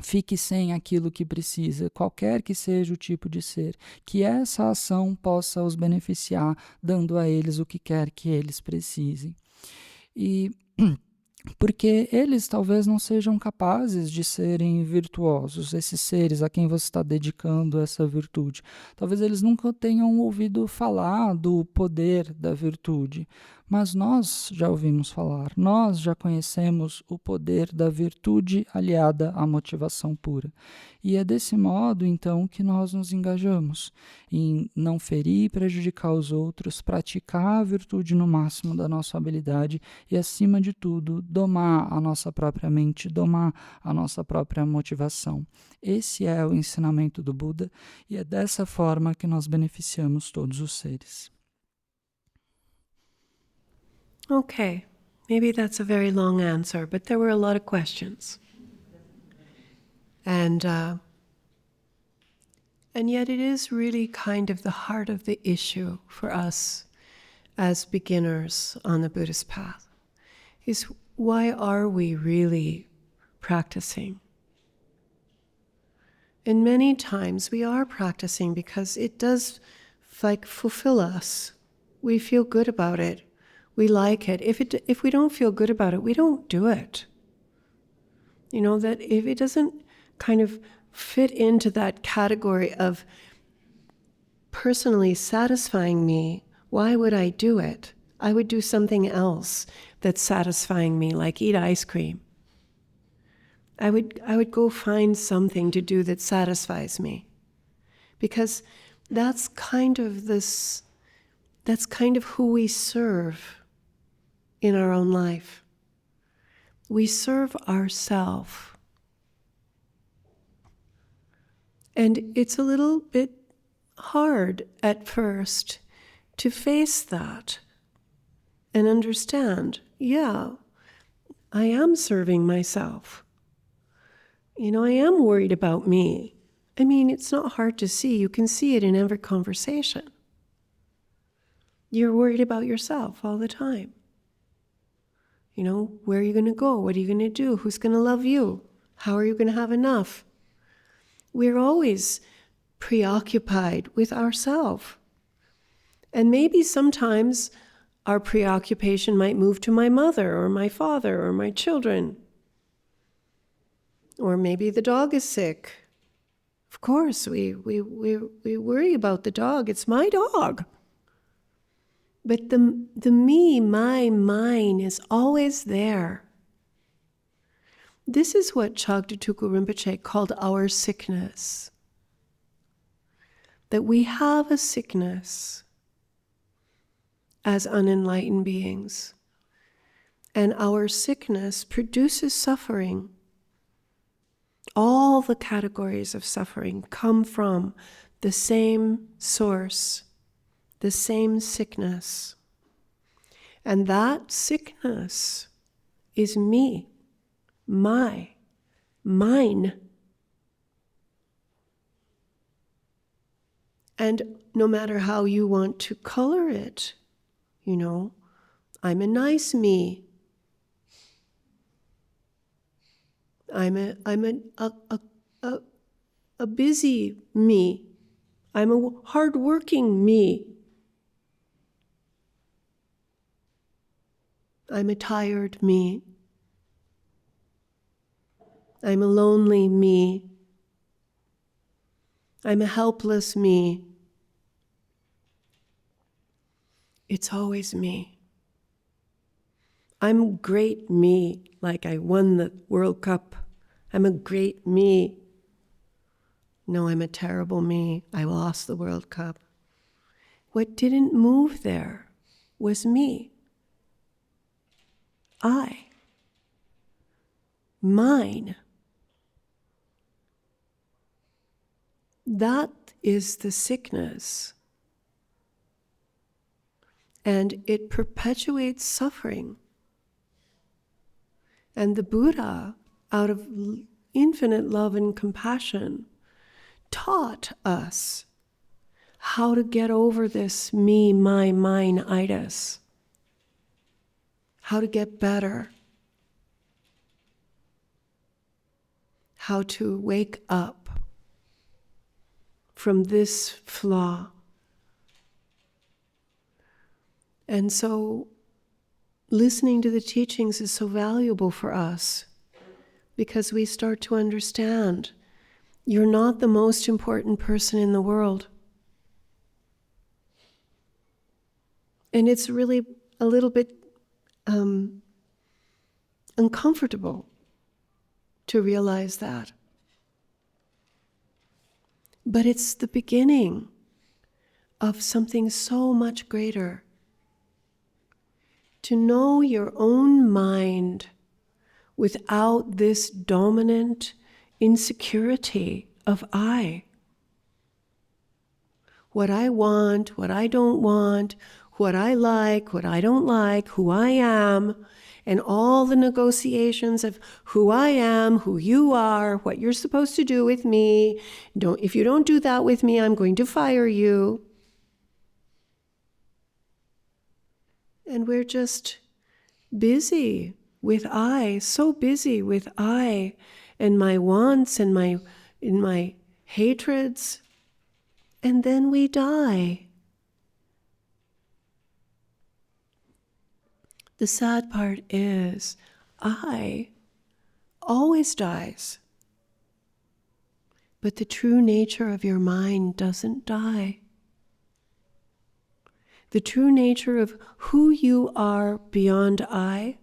fique sem aquilo que precisa, qualquer que seja o tipo de ser, que essa ação possa os beneficiar, dando a eles o que quer que eles precisem. E porque eles talvez não sejam capazes de serem virtuosos, esses seres a quem você está dedicando essa virtude. Talvez eles nunca tenham ouvido falar do poder da virtude, mas nós já ouvimos falar, nós já conhecemos o poder da virtude aliada à motivação pura. E é desse modo, então, que nós nos engajamos em não ferir e prejudicar os outros, praticar a virtude no máximo da nossa habilidade e, acima de tudo, domar a nossa própria mente, domar a nossa própria motivação. Esse é o ensinamento do Buda e é dessa forma que nós beneficiamos todos os seres. Okay, maybe that's a very long answer, but there were a lot of questions. And yet it is really kind of the heart of the issue for us as beginners on the Buddhist path, is why are we really practicing? And many times we are practicing because it does fulfill us. We feel good about it. We like it. If we don't feel good about it, we don't do it. You know, that if it doesn't kind of fit into that category of personally satisfying me, why would I do it? I would do something else that's satisfying me, like eat ice cream. I would go find something to do that satisfies me. Because that's kind of who we serve in our own life. We serve ourselves. And it's a little bit hard at first to face that and understand, yeah, I am serving myself. You know, I am worried about me. I mean, it's not hard to see. You can see it in every conversation. You're worried about yourself all the time. You know, where are you going to go? What are you going to do? Who's going to love you? How are you going to have enough? We're always preoccupied with ourselves. And maybe sometimes our preoccupation might move to my mother or my father or my children. Or maybe the dog is sick. Of course, we worry about the dog. It's my dog. But the me, my, mine is always there. This is what Chagdud Tulku Rinpoche called our sickness. That we have a sickness as unenlightened beings. And our sickness produces suffering. All the categories of suffering come from the same source, the same sickness. And that sickness is me, mine. And no matter how you want to color it, you know, I'm a nice me. I'm a busy me. I'm a hardworking me. I'm a tired me. I'm a lonely me. I'm a helpless me. It's always me. I'm great me, like I won the World Cup. I'm a great me. No, I'm a terrible me. I lost the World Cup. What didn't move there was me. Mine. That is the sickness. And it perpetuates suffering. And the Buddha, out of infinite love and compassion, taught us how to get over this me, my, mine-itis. How to get better. how to wake up from this flaw. And so listening to the teachings is so valuable for us because we start to understand you're not the most important person in the world. And it's really a little bit uncomfortable to realize that. But it's the beginning of something so much greater. To know your own mind without this dominant insecurity of I. What I want, what I don't want, what I like, what I don't like, who I am, and all the negotiations of who I am, who you are, what you're supposed to do with me. If you don't do that with me, I'm going to fire you. And we're just busy with I, so busy with I and my wants and my hatreds. And then we die. The sad part is I always dies. But the true nature of your mind doesn't die. The true nature of who you are beyond I,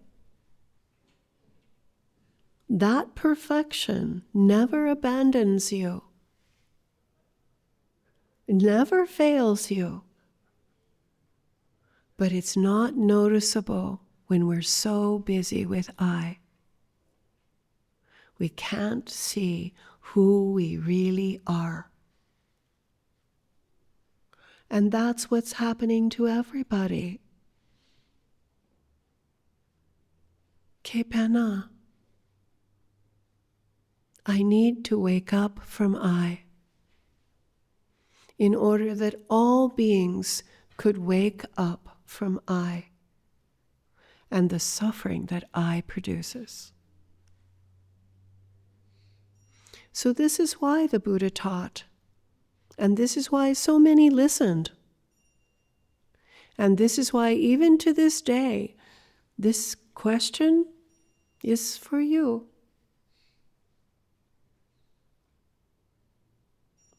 that perfection never abandons you, never fails you, but it's not noticeable when we're so busy with I. We can't see who we really are. And that's what's happening to everybody. Que pena. I need to wake up from I in order that all beings could wake up from I and the suffering that I produces. So this is why the Buddha taught. And this is why so many listened. And this is why even to this day, this question is for you.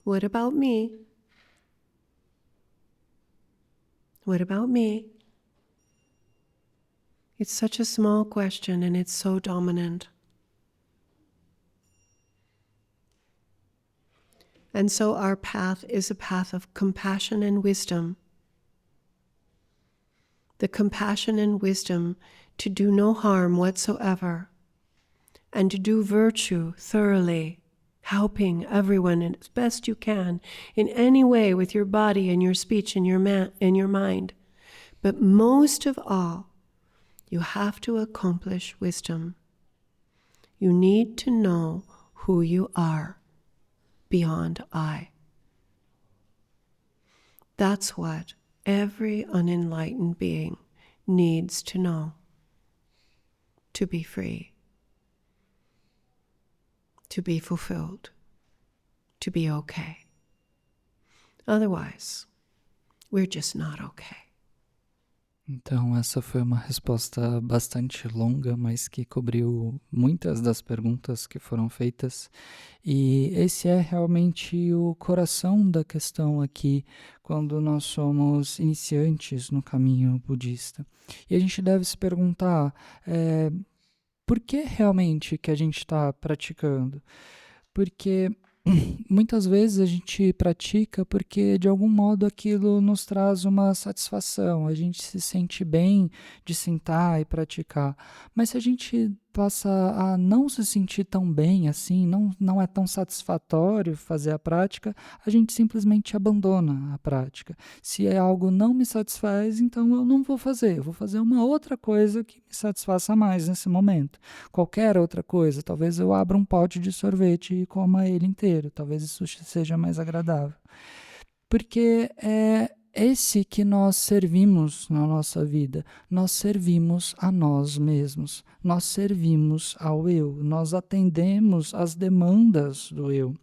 What about me? What about me? It's such a small question and it's so dominant. And so our path is a path of compassion and wisdom. The compassion and wisdom to do no harm whatsoever, and to do virtue thoroughly, helping everyone as best you can in any way with your body and your speech and your mind. But most of all, you have to accomplish wisdom. You need to know who you are beyond I. That's what every unenlightened being needs to know to be free, to be fulfilled, to be okay. Otherwise, we're just not okay. Então, essa foi uma resposta bastante longa, mas que cobriu muitas das perguntas que foram feitas. E esse é realmente o coração da questão aqui, quando nós somos iniciantes no caminho budista. E a gente deve se perguntar, por que realmente que a gente está praticando? Porque muitas vezes a gente pratica porque de algum modo aquilo nos traz uma satisfação, a gente se sente bem de sentar e praticar, mas se a gente passa a não se sentir tão bem assim, não é tão satisfatório fazer a prática, a gente simplesmente abandona a prática. Se algo não me satisfaz, então eu não vou fazer, eu vou fazer uma outra coisa que me satisfaça mais nesse momento. Qualquer outra coisa, talvez eu abra um pote de sorvete e coma ele inteiro, talvez isso seja mais agradável. Porque esse que nós servimos na nossa vida. Nós servimos a nós mesmos, nós servimos ao eu, nós atendemos às demandas do eu.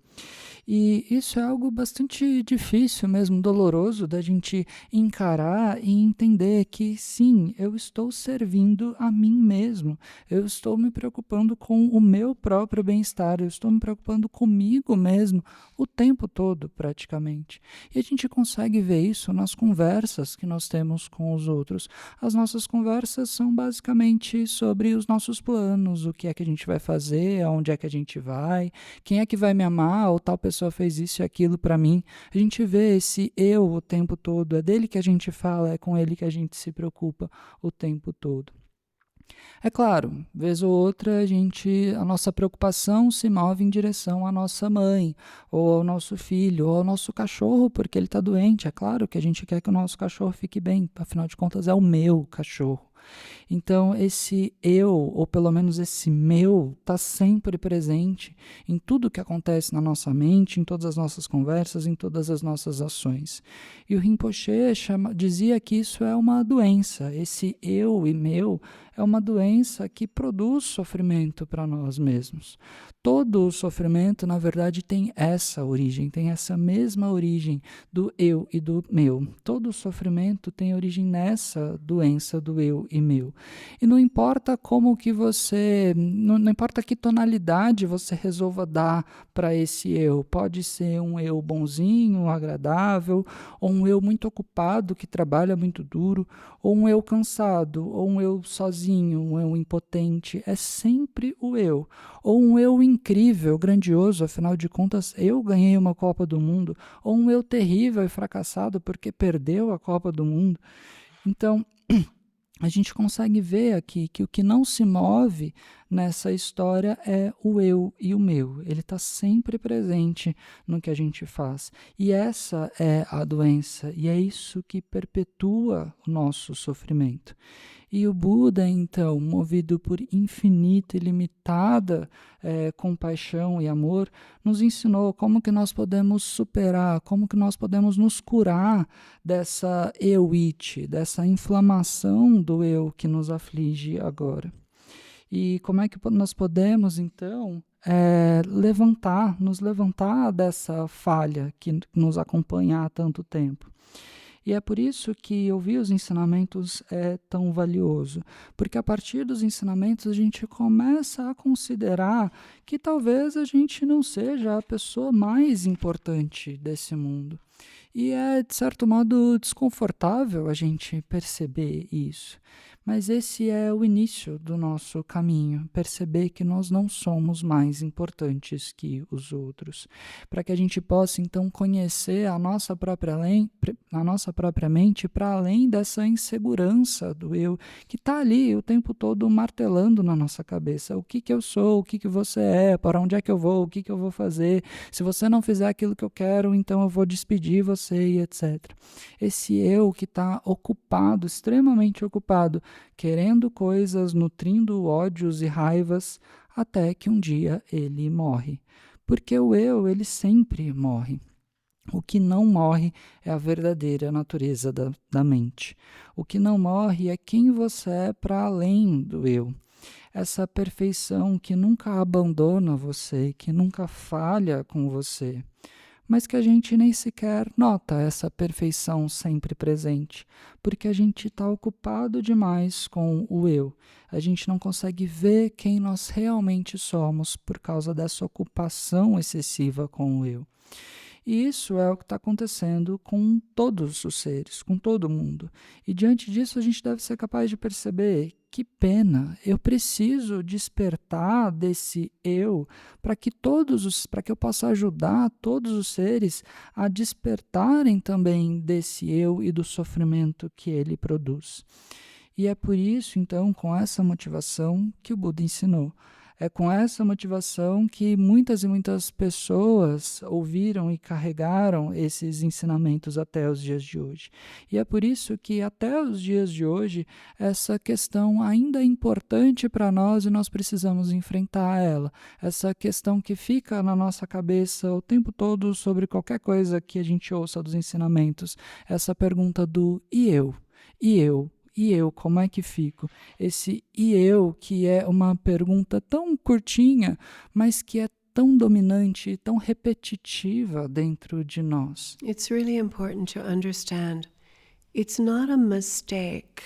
E isso é algo bastante difícil mesmo, doloroso, da gente encarar e entender que sim, eu estou servindo a mim mesmo, eu estou me preocupando com o meu próprio bem-estar, eu estou me preocupando comigo mesmo o tempo todo, praticamente. E a gente consegue ver isso nas conversas que nós temos com os outros. As nossas conversas são basicamente sobre os nossos planos, o que é que a gente vai fazer, aonde é que a gente vai, quem é que vai me amar, ou tal pessoa fez isso e aquilo para mim. A gente vê esse eu o tempo todo, é dele que a gente fala, é com ele que a gente se preocupa o tempo todo. É claro, vez ou outra a nossa preocupação se move em direção à nossa mãe, ou ao nosso filho, ou ao nosso cachorro, porque ele está doente. É claro que a gente quer que o nosso cachorro fique bem, afinal de contas é o meu cachorro. Então, esse eu, ou pelo menos esse meu, está sempre presente em tudo que acontece na nossa mente, em todas as nossas conversas, em todas as nossas ações. E o Rinpoche dizia que isso é uma doença, esse eu e meu é uma doença que produz sofrimento para nós mesmos. Todo o sofrimento, na verdade, tem essa origem, tem essa mesma origem do eu e do meu. Todo o sofrimento tem origem nessa doença do eu e meu. E não importa como que não importa que tonalidade você resolva dar para esse eu. Pode ser um eu bonzinho, agradável, ou um eu muito ocupado, que trabalha muito duro, ou um eu cansado, ou um eu sozinho, um eu impotente. É sempre o eu. Ou um eu incrível, grandioso, afinal de contas, eu ganhei uma Copa do Mundo, ou um eu terrível e fracassado porque perdeu a Copa do Mundo. Então, a gente consegue ver aqui que o que não se move nessa história é o eu e o meu. Ele está sempre presente no que a gente faz. E essa é a doença, e é isso que perpetua o nosso sofrimento. E o Buda, então, movido por infinita e ilimitada compaixão e amor, nos ensinou como que nós podemos superar, como que nós podemos nos curar dessa euite, dessa inflamação do eu que nos aflige agora. E como é que nós podemos, então, nos levantar dessa falha que nos acompanha há tanto tempo. E é por isso que ouvir os ensinamentos é tão valioso, porque a partir dos ensinamentos a gente começa a considerar que talvez a gente não seja a pessoa mais importante desse mundo. E é, de certo modo, desconfortável a gente perceber isso. Mas esse é o início do nosso caminho, perceber que nós não somos mais importantes que os outros. Para que a gente possa, então, conhecer a nossa própria mente para além dessa insegurança do eu, que está ali o tempo todo martelando na nossa cabeça. O que eu sou, o que você é, para onde é que eu vou, o que eu vou fazer. Se você não fizer aquilo que eu quero, então eu vou despedir você e etc. Esse eu que está ocupado, extremamente ocupado, querendo coisas, nutrindo ódios e raivas, até que um dia ele morre. Porque o eu, ele sempre morre. O que não morre é a verdadeira natureza da mente. O que não morre é quem você é para além do eu. Essa perfeição que nunca abandona você, que nunca falha com você, mas que a gente nem sequer nota essa perfeição sempre presente, porque a gente está ocupado demais com o eu. A gente não consegue ver quem nós realmente somos por causa dessa ocupação excessiva com o eu. E isso é o que está acontecendo com todos os seres, com todo mundo. E diante disso a gente deve ser capaz de perceber: que pena, eu preciso despertar desse eu para que eu possa ajudar todos os seres a despertarem também desse eu e do sofrimento que ele produz. E é por isso, então, com essa motivação que o Buda ensinou É com essa motivação que muitas e muitas pessoas ouviram e carregaram esses ensinamentos até os dias de hoje. E é por isso que até os dias de hoje essa questão ainda é importante para nós e nós precisamos enfrentar ela. Essa questão que fica na nossa cabeça o tempo todo sobre qualquer coisa que a gente ouça dos ensinamentos. Essa pergunta do e eu? E eu? E eu, como é que fico? Esse e eu, que é uma pergunta tão curtinha, mas que é tão dominante, tão repetitiva dentro de nós. It's really important to understand it's not a mistake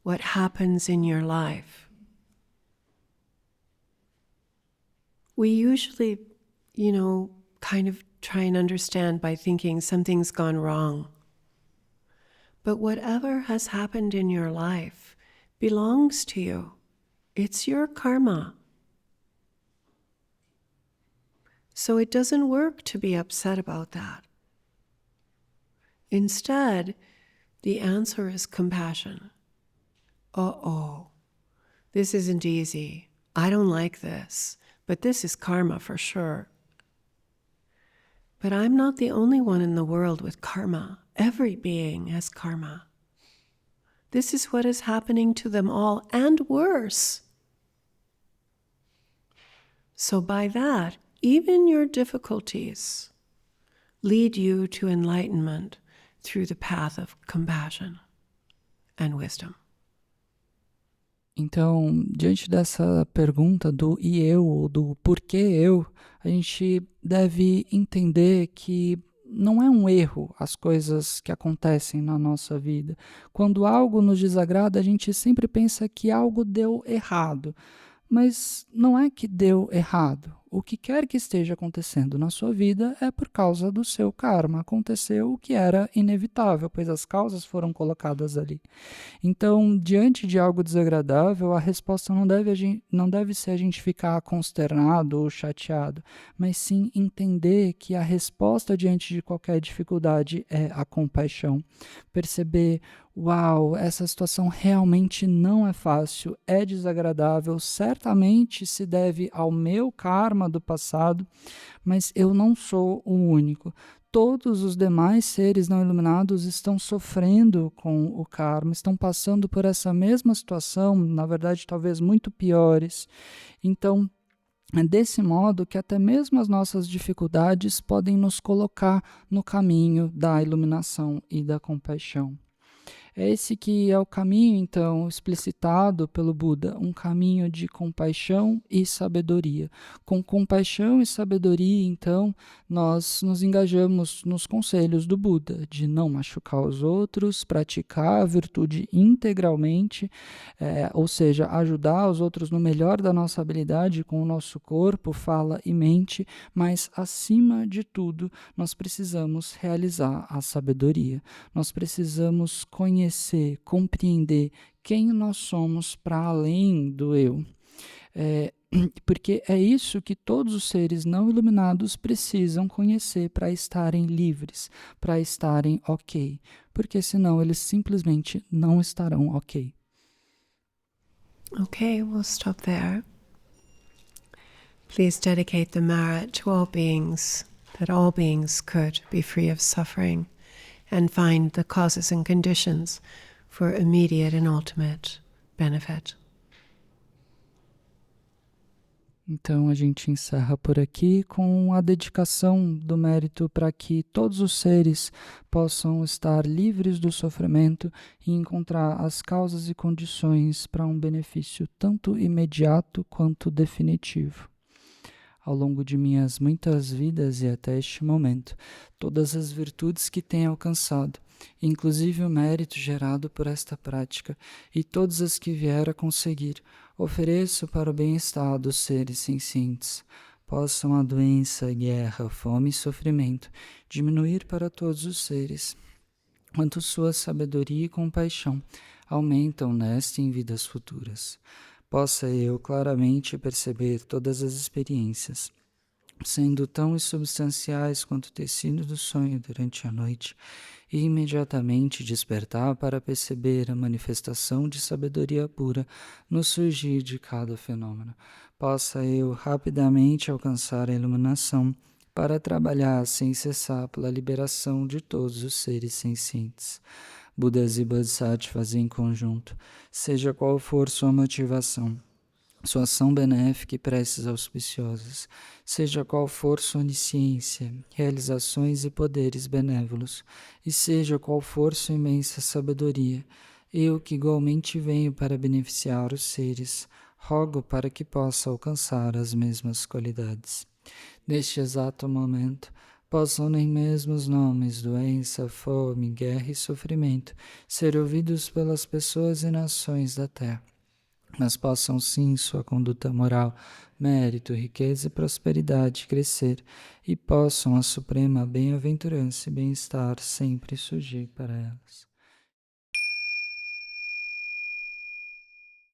what happens in your life. We usually, kind of try and understand by thinking something's gone wrong. But whatever has happened in your life belongs to you. It's your karma. So it doesn't work to be upset about that. Instead, the answer is compassion. Uh-oh, this isn't easy. I don't like this, but this is karma for sure. But I'm not the only one in the world with karma. Every being has karma. This is what is happening to them all, and worse. So by that, even your difficulties lead you to enlightenment through the path of compassion and wisdom. Então, diante dessa pergunta do e eu, ou do porquê eu, a gente deve entender que não é um erro as coisas que acontecem na nossa vida. Quando algo nos desagrada, a gente sempre pensa que algo deu errado. Mas não é que deu errado. O que quer que esteja acontecendo na sua vida é por causa do seu karma. Aconteceu o que era inevitável, pois as causas foram colocadas ali. Então, diante de algo desagradável, a resposta não deve ser a gente ficar consternado ou chateado, mas sim entender que a resposta diante de qualquer dificuldade é a compaixão. Perceber, uau, essa situação realmente não é fácil, é desagradável, certamente se deve ao meu karma do passado, mas eu não sou o único. Todos os demais seres não iluminados estão sofrendo com o karma, estão passando por essa mesma situação, na verdade, talvez muito piores. Então, é desse modo que até mesmo as nossas dificuldades podem nos colocar no caminho da iluminação e da compaixão. É esse que é o caminho, então, explicitado pelo Buda, um caminho de compaixão e sabedoria. Com compaixão e sabedoria, então, nós nos engajamos nos conselhos do Buda, de não machucar os outros, praticar a virtude integralmente, ou seja, ajudar os outros no melhor da nossa habilidade com o nosso corpo, fala e mente, mas, acima de tudo, nós precisamos realizar a sabedoria. Nós precisamos conhecer, compreender quem nós somos para além do eu. Porque é isso que todos os seres não iluminados precisam conhecer para estarem livres, para estarem ok. Porque senão eles simplesmente não estarão ok. Okay, we'll stop there. Please dedicate the merit to all beings, that all beings could be free of suffering and find the causes and conditions for immediate and ultimate benefit. Então a gente encerra por aqui com a dedicação do mérito para que todos os seres possam estar livres do sofrimento e encontrar as causas e condições para um benefício tanto imediato quanto definitivo. Ao longo de minhas muitas vidas e até este momento, todas as virtudes que tenho alcançado, inclusive o mérito gerado por esta prática e todas as que vier a conseguir, ofereço para o bem-estar dos seres sencientes. Possam a doença, guerra, fome e sofrimento diminuir para todos os seres, quanto sua sabedoria e compaixão aumentam nesta e em vidas futuras. Possa eu claramente perceber todas as experiências, sendo tão insubstanciais quanto o tecido do sonho durante a noite, e imediatamente despertar para perceber a manifestação de sabedoria pura no surgir de cada fenômeno. Possa eu rapidamente alcançar a iluminação para trabalhar sem cessar pela liberação de todos os seres sencientes. Budas e Bodhisattvas em conjunto, seja qual for sua motivação, sua ação benéfica e preces auspiciosas, seja qual for sua onisciência, realizações e poderes benévolos, e seja qual for sua imensa sabedoria, eu que igualmente venho para beneficiar os seres, rogo para que possa alcançar as mesmas qualidades. Neste exato momento, possam nem mesmo os nomes doença, fome, guerra e sofrimento ser ouvidos pelas pessoas e nações da terra, mas possam sim sua conduta moral, mérito, riqueza e prosperidade crescer, e possam a suprema bem-aventurança e bem-estar sempre surgir para elas.